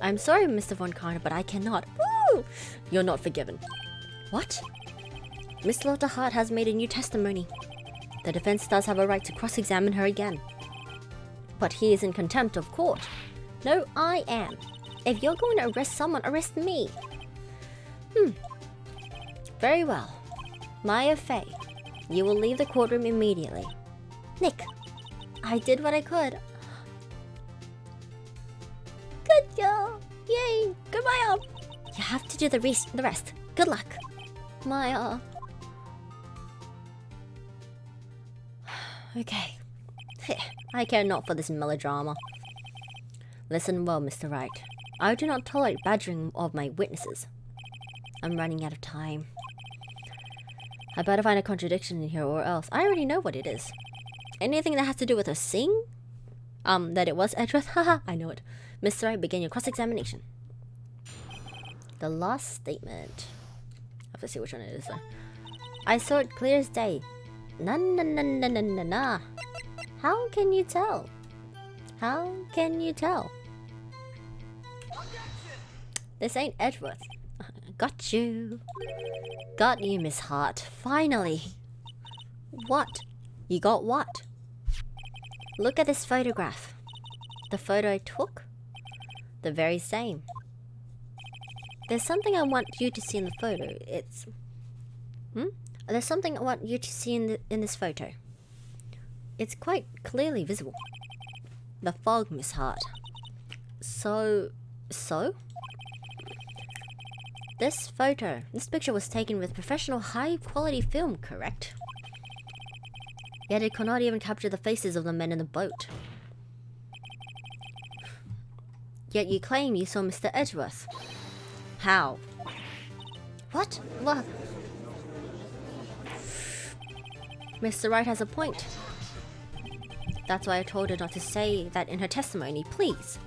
I'm sorry, Mr. Von Karna, but I cannot. Woo! You're not forgiven. What? Miss Lotta Hart has made a new testimony. The defense does have a right to cross-examine her again. But he is in contempt of court. No, I am. If you're going to arrest someone, arrest me. Very well. Maya Fey, you will leave the courtroom immediately. Nick, I did what I could. Good girl. Yay. Goodbye, Maya. You have to do the rest. Good luck. Maya. Okay. I care not for this melodrama. Listen well, Mr. Wright. I do not tolerate badgering of my witnesses. I'm running out of time. I better find a contradiction in here or else. I already know what it is. Anything that has to do with her seeing? That it was Edgeworth? Haha, I know it. Mr. Wright, begin your cross-examination. The last statement. I have to see which one it is though. I saw it clear as day. Nah. How can you tell? How can you tell? This ain't Edgeworth. Got you. Got you, Miss Hart. Finally. What? You got what? Look at this photograph. The photo I took? The very same. There's something I want you to see in the photo. It's... There's something I want you to see in this photo. It's quite clearly visible. The fog, Miss Hart. So? This picture was taken with professional high-quality film, correct? Yet it could not even capture the faces of the men in the boat. Yet you claim you saw Mr. Edgeworth. How? What? What? Mr. Wright has a point. That's why I told her not to say that in her testimony, please.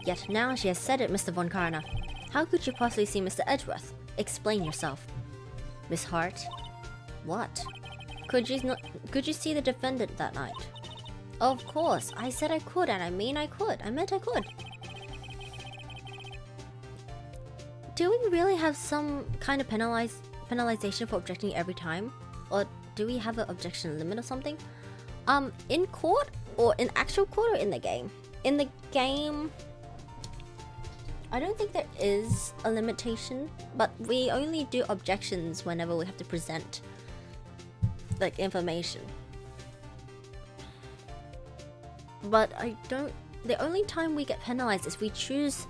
Yet now she has said it, Mr. Von Karna. How could you possibly see Mr. Edgeworth? Explain yourself. Miss Hart? What? Could you see the defendant that night? Of course. I said I could, and I mean I could. I meant I could. Do we really have some kind of penalization for objecting every time? Or do we have an objection limit or something? In court? Or in actual court or in the game? In the game, I don't think there is a limitation, but we only do objections whenever we have to present like information. But the only time we get penalized is we choose,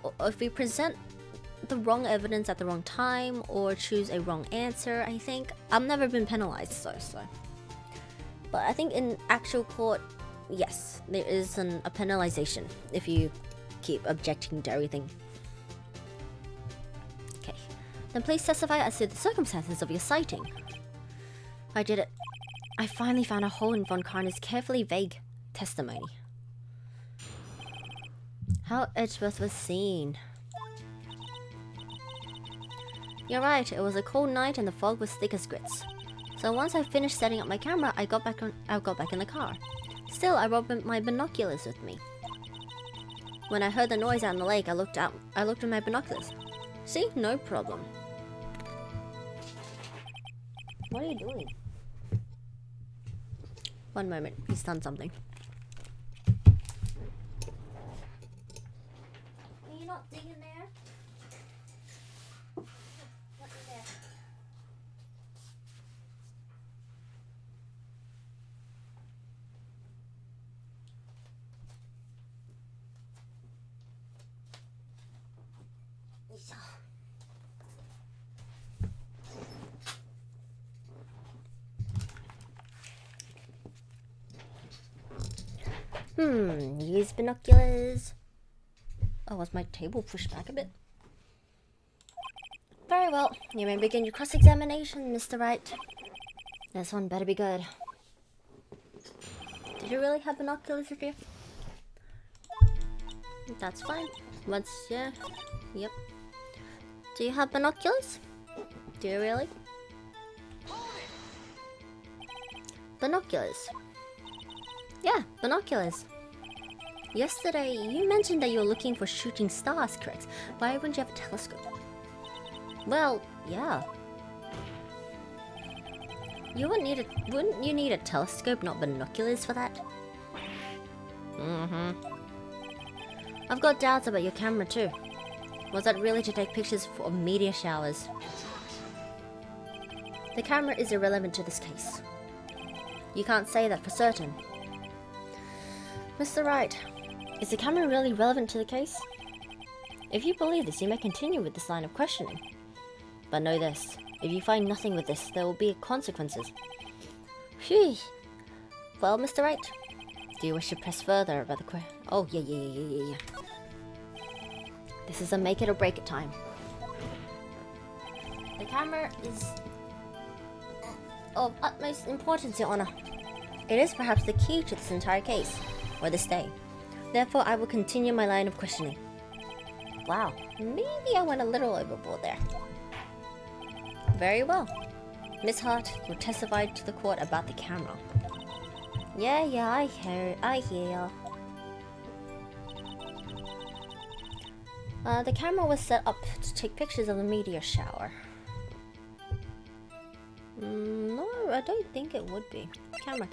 or if we present the wrong evidence at the wrong time or choose a wrong answer, I think. I've never been penalized, so. But I think in actual court, yes, there is a penalization if you keep objecting to everything. Okay. Then please testify as to the circumstances of your sighting. I did it. I finally found a hole in Von Karna's carefully vague testimony. How Edgeworth was seen. You're right, it was a cold night and the fog was thick as grits. So once I finished setting up my camera, I got back in the car. Still, I brought my binoculars with me. When I heard the noise out in the lake, I looked with my binoculars. See, no problem. What are you doing? One moment, he's done something. Are you not digging there? What's in there? Use binoculars. Oh, was my table pushed back a bit? Very well. You may begin your cross-examination, Mr. Wright. This one better be good. Did you really have binoculars with you? That's fine. Yeah. Yep. Do you have binoculars? Do you really? Binoculars. Yeah, binoculars. Yesterday, you mentioned that you were looking for shooting stars, correct? Why wouldn't you have a telescope? Well, yeah. Wouldn't you need a telescope, not binoculars for that? I've got doubts about your camera too. Was that really to take pictures of meteor showers? The camera is irrelevant to this case. You can't say that for certain. Mr. Wright, is the camera really relevant to the case? If you believe this, you may continue with this line of questioning. But know this, if you find nothing with this, there will be consequences. Phew. Well, Mr. Wright, do you wish to press further about the question? Oh, yeah. This is a make it or break it time. The camera is of utmost importance, Your Honor. It is perhaps the key to this entire case, or this day. Therefore, I will continue my line of questioning. Wow, maybe I went a little overboard there. Very well. Miss Hart will testify to the court about the camera. Yeah, I hear. The camera was set up to take pictures of the meteor shower. No, I don't think it would be. Camera.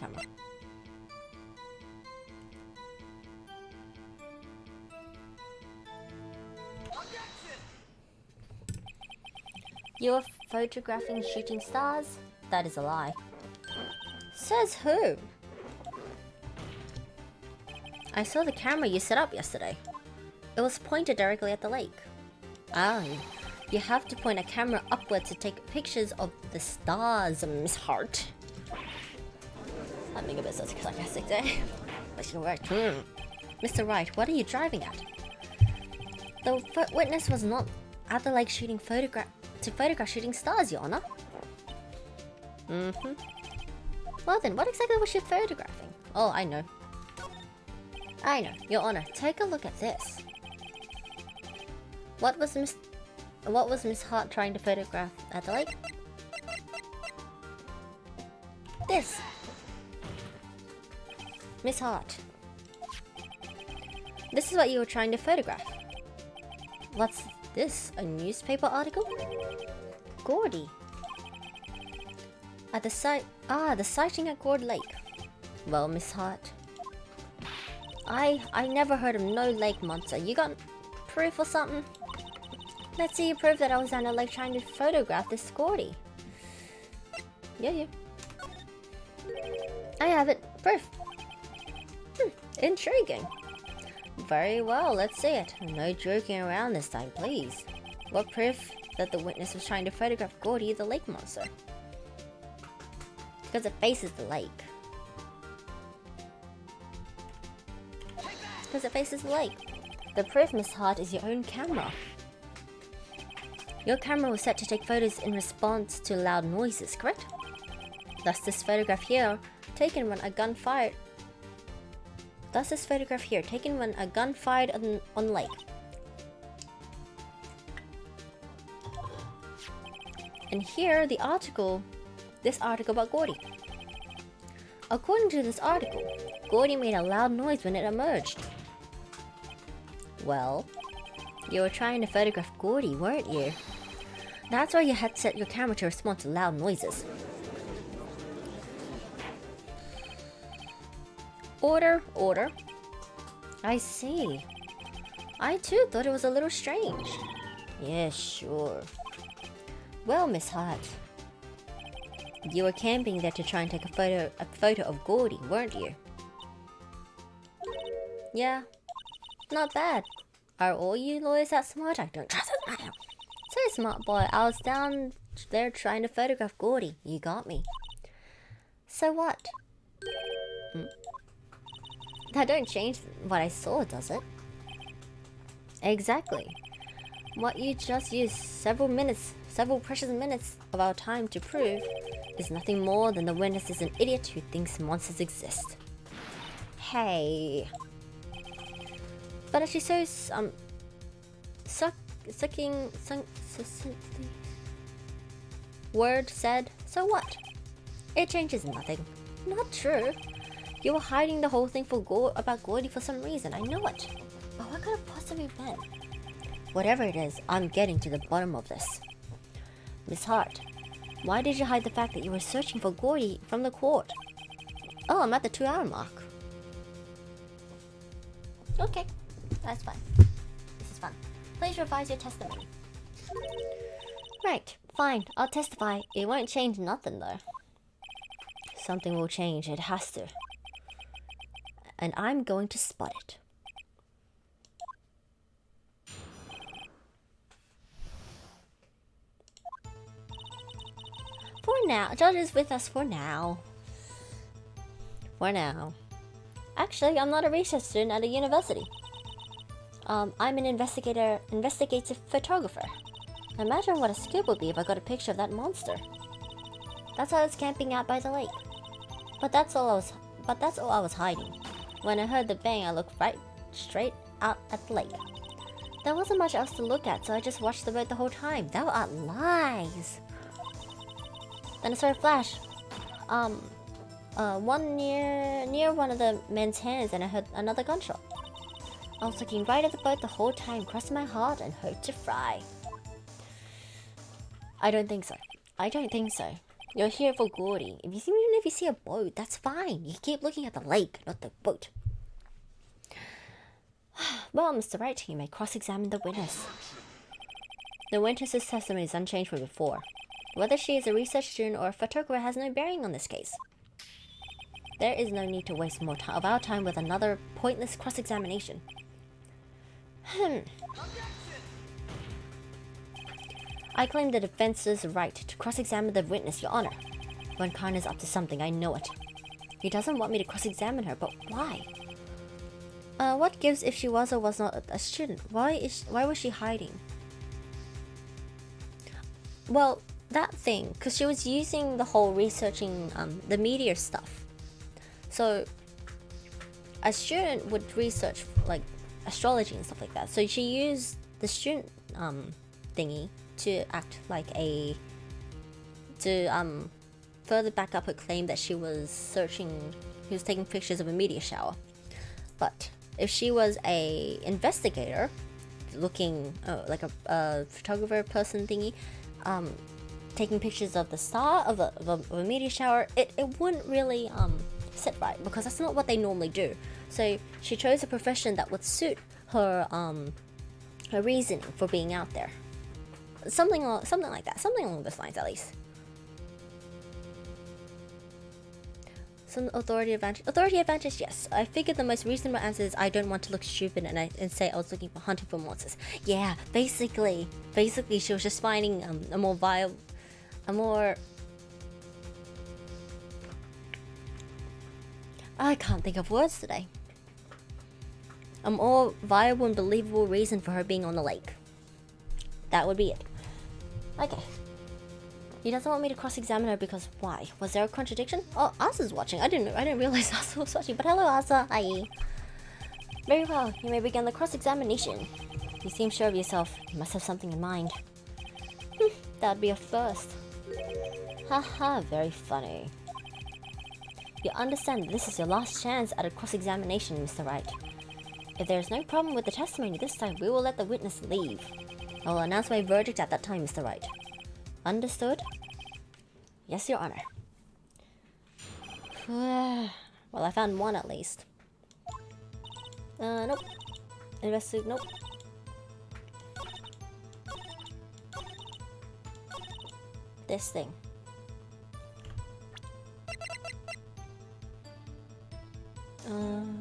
You're photographing shooting stars? That is a lie. Says who? I saw the camera you set up yesterday. It was pointed directly at the lake. Ah, you have to point a camera upwards to take pictures of the stars, Miss Hart. Having a bit of a sarcastic day. But you're right. Mr. Wright, what are you driving at? The witness was not at the lake shooting photograph shooting stars, Your Honor. Well then, what exactly was she photographing? Oh, I know. Your Honor, take a look at this. What was Miss Hart trying to photograph at the lake? This. Miss Hart. This is what you were trying to photograph. What's this? A newspaper article? Gordy. At the sighting at Gord Lake. Well, Miss Hart, I never heard of no lake monster. You got proof or something? Let's see your proof that I was on a lake trying to photograph this Gordy. Yeah. I have it. Proof. Intriguing. Very well, let's see it. No joking around this time, please. What proof that the witness was trying to photograph Gordy the lake monster? Because it faces the lake. The proof, Miss Hart, is your own camera. Your camera was set to take photos in response to loud noises, correct? Thus this photograph here, taken when a gun fired on lake. And here, this article about Gordy. According to this article, Gordy made a loud noise when it emerged. Well, You were trying to photograph Gordy, weren't you? That's why you had set your camera to respond to loud noises. Order, order. I see. I too thought it was a little strange. Yeah, sure. Well, Miss Hart, you were camping there to try and take a photo of Gordy, weren't you? Yeah, not bad. Are all you lawyers that smart? I don't trust it. So smart, boy. I was down there trying to photograph Gordy. You got me. So what? That don't change what I saw, does it? Exactly. What you just used several precious minutes of our time to prove is nothing more than the witness is an idiot who thinks monsters exist. Hey. But as she says, word said, so what? It changes nothing. Not true. You were hiding the whole thing about Gordy for some reason, I know it. But what could it possibly been? Whatever it is, I'm getting to the bottom of this. Miss Hart, why did you hide the fact that you were searching for Gordy from the court? Oh, I'm at the 2-hour mark. Okay, that's fine. This is fun. Please revise your testimony. Right, fine, I'll testify. It won't change nothing though. Something will change, it has to. And I'm going to spot it. For now, Judge is with us for now. For now. Actually, I'm not a research student at a university. I'm an investigative photographer. Imagine what a scoop would be if I got a picture of that monster. That's why I was camping out by the lake. But that's all I was hiding. When I heard the bang, I looked right straight out at the lake. There wasn't much else to look at, so I just watched the boat the whole time. Thou art lies. Then I saw a flash. One near one of the men's hands, and I heard another gunshot. I was looking right at the boat the whole time, crossing my heart and hope to fry. I don't think so. I don't think so. You're here for Gordy. Even if you see a boat, that's fine. You keep looking at the lake, not the boat. Well, Mr. Wright, you may cross-examine the witness. The witness's testimony is unchanged from before. Whether she is a research student or a photographer has no bearing on this case. There is no need to waste more of our time with another pointless cross-examination. I claim the defense's right to cross-examine the witness, Your Honor. When Khan is up to something, I know it. He doesn't want me to cross-examine her, but why? What gives if she was or was not a student? Why was she hiding? Well, that thing, because she was using the whole researching the meteor stuff. So, a student would research like astrology and stuff like that. So she used the student thingy to act like further back up her claim that she was taking pictures of a meteor shower. But if she was a investigator, looking like a photographer person thingy, taking pictures of the star of a meteor shower, it wouldn't really sit right, because that's not what they normally do. So she chose a profession that would suit her her reasoning for being out there. Something like that. Something along those lines, at least. Some authority advantage. Authority advantage, yes. I figured the most reasonable answer is I don't want to look stupid and say I was hunting for monsters. Yeah, basically she was just finding a more I can't think of words today. A more viable and believable reason for her being on the lake. That would be it. Okay. He doesn't want me to cross-examine her because why? Was there a contradiction? Oh, Asa's watching. I didn't realize Asa was watching. But hello, Asa. Hi. Very well. You may begin the cross-examination. You seem sure of yourself. You must have something in mind. That'd be a first. Haha, very funny. You understand that this is your last chance at a cross-examination, Mr. Wright. If there is no problem with the testimony this time, we will let the witness leave. I will announce my verdict at that time, Mr. Wright. Understood? Yes, Your Honor. Well, I found one at least. Nope. Investigate, nope. This thing.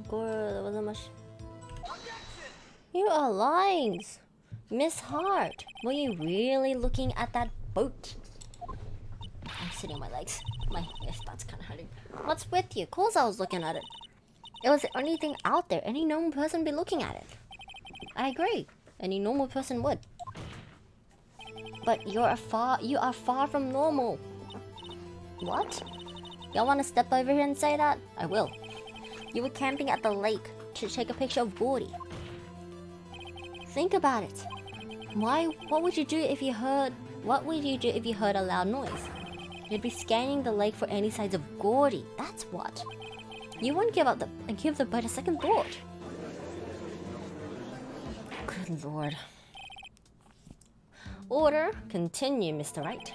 Gore, there wasn't much. You are lying! Miss Hart, were you really looking at that boat? I'm sitting on my legs. That's kind of hurting. What's with you? Of course I was looking at it. It was the only thing out there. Any normal person would be looking at it. I agree. Any normal person would. But you are far from normal. What? Y'all want to step over here and say that? I will. You were camping at the lake to take a picture of Gordy. Think about it. What would you do if you heard a loud noise? You'd be scanning the lake for any signs of Gordy. That's what. You wouldn't give the boat a second thought. Good lord. Order. Continue, Mr. Wright.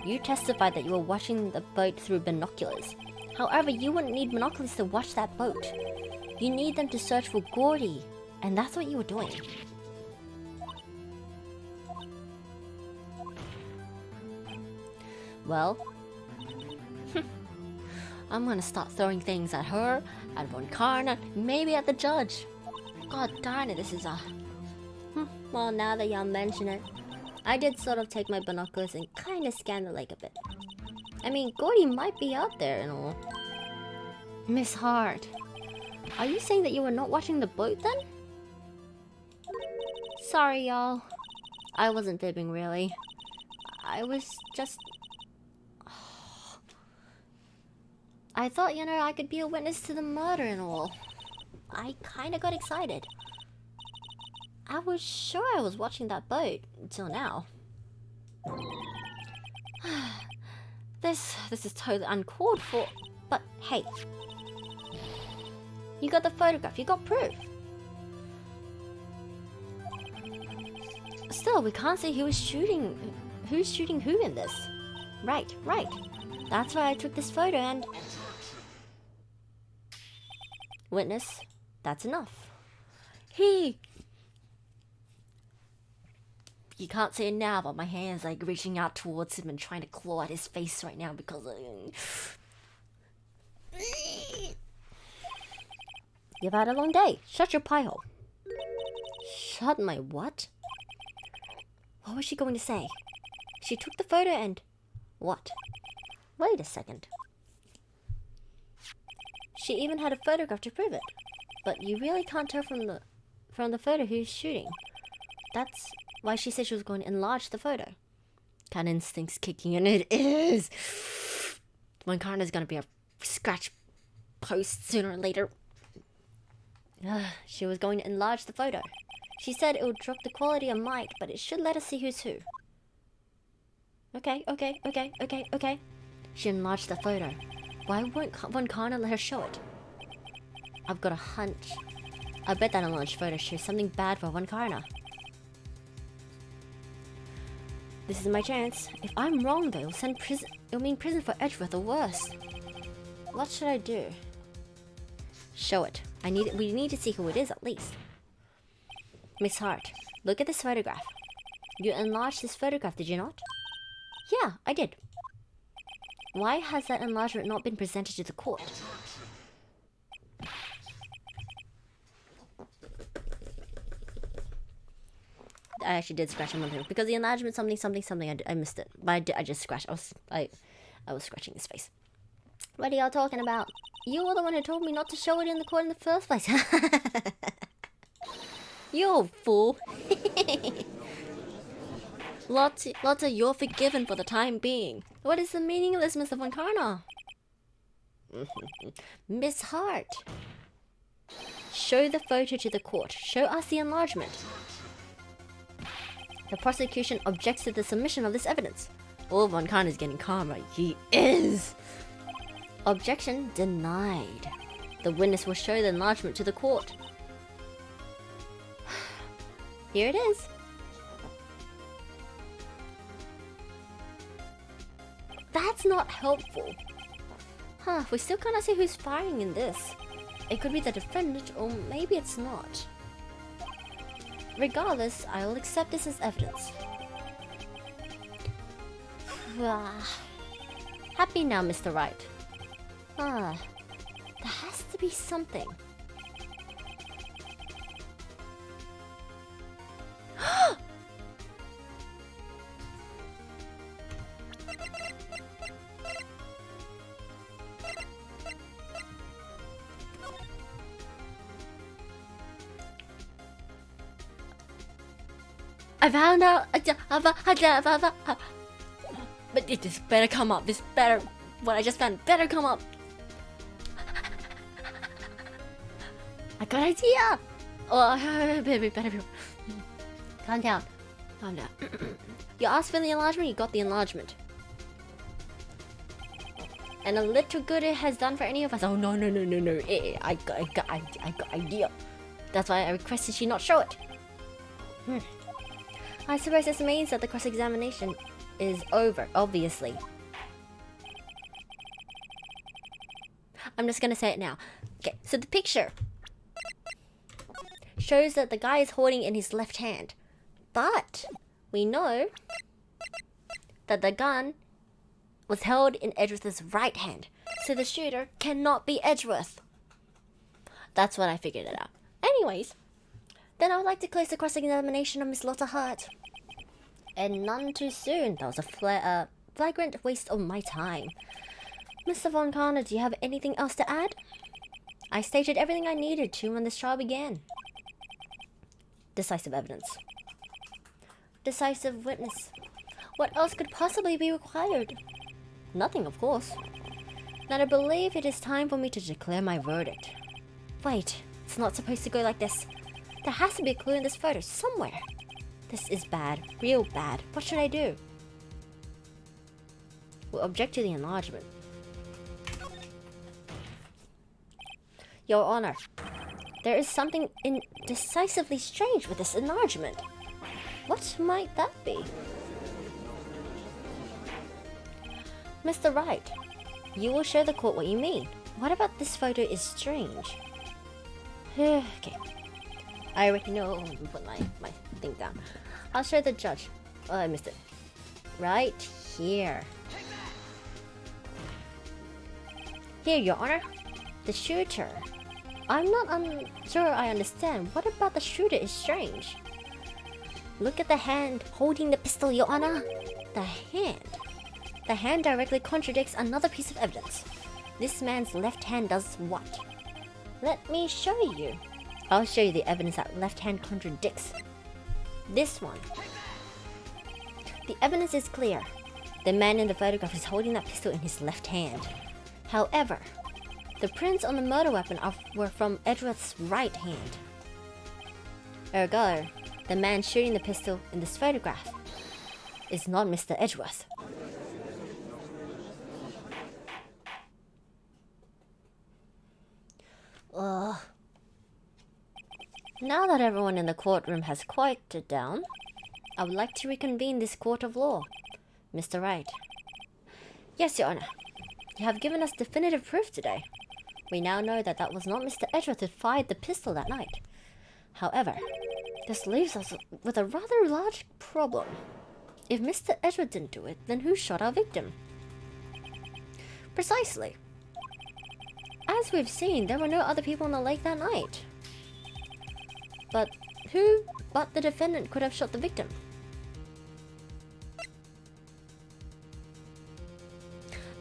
You testified that you were watching the boat through binoculars. However, you wouldn't need binoculars to watch that boat. You need them to search for Gordy, and that's what you were doing. Well, I'm gonna start throwing things at her, at Von Karna, maybe at the judge. God darn it, this is well, now that y'all mention it, I did sort of take my binoculars and kind of scan the lake a bit. I mean, Gordy might be out there and all. Miss Hart, are you saying that you were not watching the boat then? Sorry, y'all. I wasn't fibbing, really. I was just... I thought, you know, I could be a witness to the murder and all. I kind of got excited. I was sure I was watching that boat until now. This is totally uncalled for, but hey. You got the photograph, you got proof. Still, we can't see who's shooting who in this. Right. That's why I took this photo and... Witness, that's enough. You can't see it now, but my hand's like reaching out towards him and trying to claw at his face right now because You've had a long day. Shut your pie hole. Shut my what? What was she going to say? She took the photo and... What? Wait a second. She even had a photograph to prove it. But you really can't tell from the photo who's shooting. That's why she said she was going to enlarge the photo. Cat instinct's kicking in. It is! One Karna's gonna be a scratch post sooner or later. She was going to enlarge the photo. She said it would drop the quality of mic, but it should let us see who's who. Okay. She enlarged the photo. Why won't Von Karna let her show it? I've got a hunch. I bet that enlarged photo shows something bad for Von Karna. This is my chance. If I'm wrong, though, it'll mean prison for Edgeworth or worse. What should I do? Show it. We need to see who it is at least. Miss Hart, look at this photograph. You enlarged this photograph, did you not? Yeah, I did. Why has that enlargement not been presented to the court? I actually did scratch on one thing because the enlargement something. I missed it, but I just scratched. I was scratching his face. What are y'all talking about? You were the one who told me not to show it in the court in the first place. You fool. Lotta, you're forgiven for the time being. What is the meaning of this, Mr. Von Karna? Miss Hart. Show the photo to the court. Show us the enlargement. The prosecution objects to the submission of this evidence. Oh, Von Karna is getting calmer. He is. Objection denied. The witness will show the enlargement to the court. Here it is. That's not helpful. Huh, we still cannot see who's firing in this. It could be the defendant, or maybe it's not. Regardless, I will accept this as evidence. Happy now, Mr. Wright. There has to be something. I found out. But it just better come up. This better. What I just found better come up. I got an idea. Oh, baby. Calm down. You asked for the enlargement. You got the enlargement. And a little good it has done for any of us. Oh no. I got idea. That's why I requested she not show it. I suppose this means that the cross-examination is over, obviously. I'm just gonna say it now. Okay, so the picture shows that the guy is holding in his left hand. But we know that the gun was held in Edgeworth's right hand. So the shooter cannot be Edgeworth. That's what I figured it out. Anyways, then I would like to close the cross-examination of Miss Lotta Hart. And none too soon. That was a flagrant waste of my time. Mr. Von Connor, do you have anything else to add? I stated everything I needed to when this trial began. Decisive evidence. Decisive witness. What else could possibly be required? Nothing, of course. Now I believe it is time for me to declare my verdict. Wait, it's not supposed to go like this. There has to be a clue in this photo somewhere. This is bad, real bad. What should I do? We'll object to the enlargement. Your Honor, there is something indecisively strange with this enlargement. What might that be? Mr. Wright, you will show the court what you mean. What about this photo is strange? Okay. I already know. Let me put my thing down. I'll show the judge. Oh, I missed it. Right here. Here, Your Honor. The shooter. I'm not sure I understand. What about the shooter is strange? Look at the hand holding the pistol, Your Honor. The hand. The hand directly contradicts another piece of evidence. This man's left hand does what? Let me show you. I'll show you the evidence that left hand contradicts. This one. The evidence is clear. The man in the photograph is holding that pistol in his left hand. However, the prints on the murder weapon were from Edgeworth's right hand. Ergo, the man shooting the pistol in this photograph is not Mr. Edgeworth. Now that everyone in the courtroom has quieted down, I would like to reconvene this court of law. Mr. Wright. Yes, Your Honor. You have given us definitive proof today. We now know that that was not Mr. Edgeworth who fired the pistol that night. However, this leaves us with a rather large problem. If Mr. Edgeworth didn't do it, then who shot our victim? Precisely. As we've seen, there were no other people in the lake that night. But who but the defendant could have shot the victim?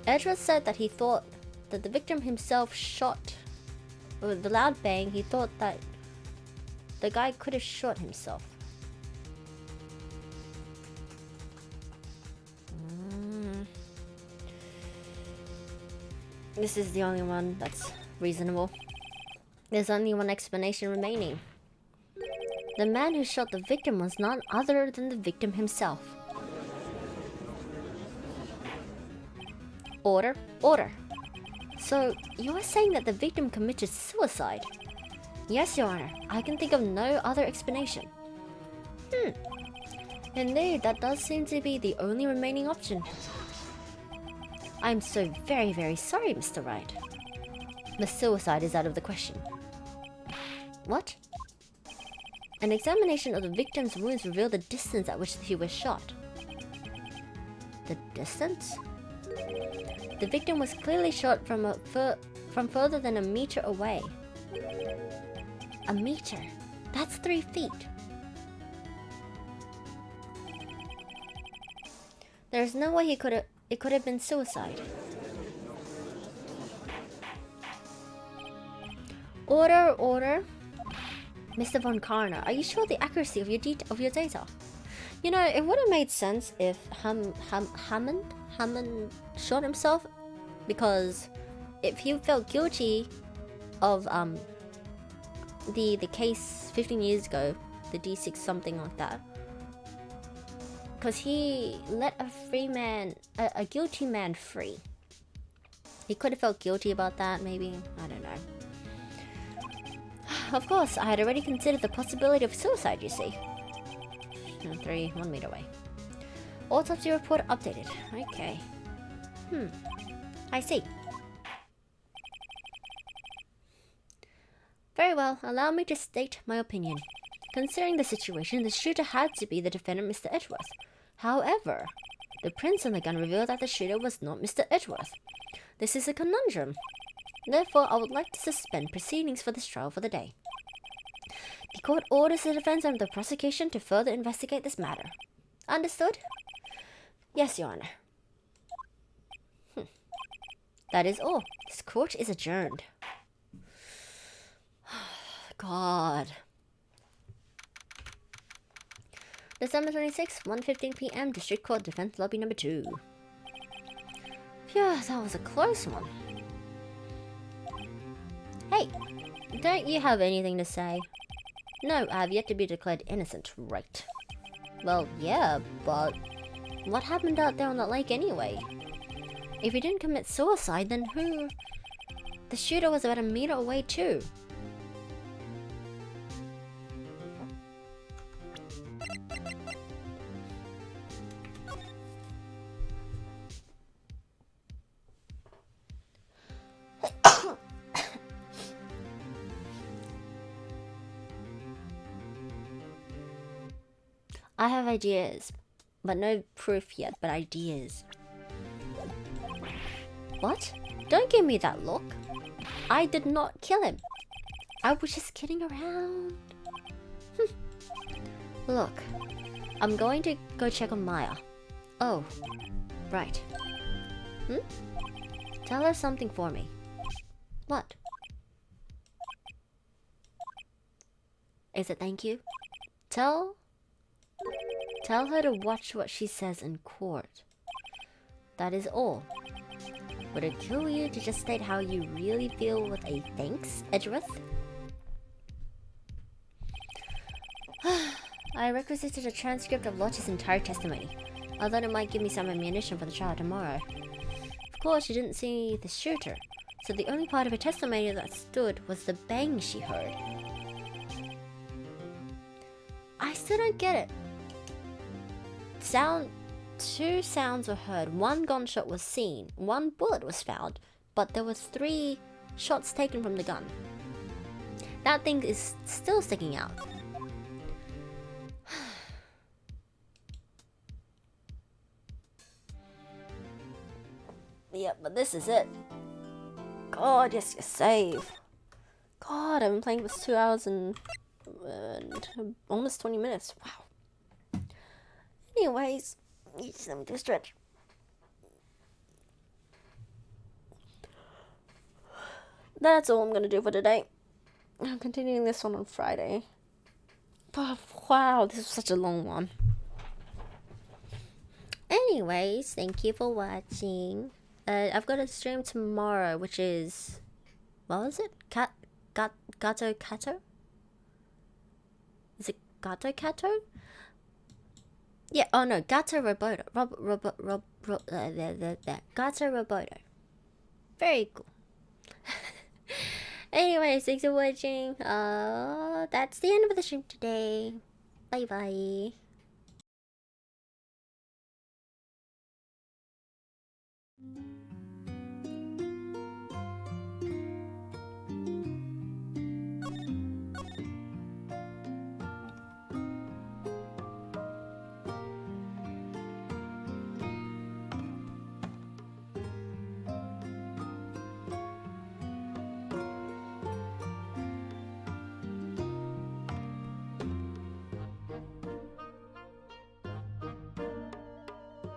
Edgeworth said that he thought that the victim himself shot. With the loud bang, he thought that the guy could have shot himself. This is the only one that's reasonable. There's only one explanation remaining. The man who shot the victim was none other than the victim himself. Order, order. So, you are saying that the victim committed suicide? Yes, Your Honor. I can think of no other explanation. Indeed, that does seem to be the only remaining option. I'm so very, very sorry, Mr. Wright. The suicide is out of the question. What? An examination of the victim's wounds revealed the distance at which he was shot. The distance? The victim was clearly shot from further than a meter away. A meter? That's 3 feet. There's no way it could have been suicide. Order. Mr. Von Karner, are you sure the accuracy of your data? You know, it would have made sense if Hammond shot himself, because if he felt guilty of the case 15 years ago, the Dl6 something like that, because he let a guilty man free. He could have felt guilty about that, maybe. I don't know. Of course, I had already considered the possibility of suicide, you see. 1 meter away. Autopsy report updated. Okay. I see. Very well, allow me to state my opinion. Considering the situation, the shooter had to be the defendant, Mr. Edgeworth. However, the prints on the gun reveal that the shooter was not Mr. Edgeworth. This is a conundrum. Therefore, I would like to suspend proceedings for this trial for the day. The court orders the defense and the prosecution to further investigate this matter. Understood? Yes, Your Honor. That is all. This court is adjourned. God. December 26th, 1:15 p.m. District Court Defense Lobby number 2. Phew, that was a close one. Hey, don't you have anything to say? No, I have yet to be declared innocent, right? Well, yeah, but what happened out there on that lake anyway? If he didn't commit suicide, then who? The shooter was about a meter away too. I have ideas, but no proof yet, but ideas. What? Don't give me that look. I did not kill him. I was just kidding around. Look, I'm going to go check on Maya. Oh, right. Tell her something for me. What? Is it thank you? Tell her to watch what she says in court. That is all. Would it kill you to just state how you really feel with a thanks, Edgeworth? I requisited a transcript of Lotch's entire testimony. I thought it might give me some ammunition for the trial tomorrow. Of course, she didn't see the shooter, so the only part of her testimony that stood was the bang she heard. I still don't get it. Two sounds were heard, 1 gunshot was seen, 1 bullet was found, but there was 3 shots taken from the gun. That thing is still sticking out. Yeah, but this is it. God, yes, you save. God, I've been playing for 2 hours and almost 20 minutes. Wow. Anyways, let me do a stretch. That's all I'm gonna do for today. I'm continuing this one on Friday. But wow, this was such a long one. Anyways, thank you for watching. I've got a stream tomorrow, which is, what was it? Gato Kato? Is it Gato Kato? Yeah, oh no, Gato Roboto. Gato Roboto. Very cool. Anyways, thanks for watching. That's the end of the stream today. Bye bye.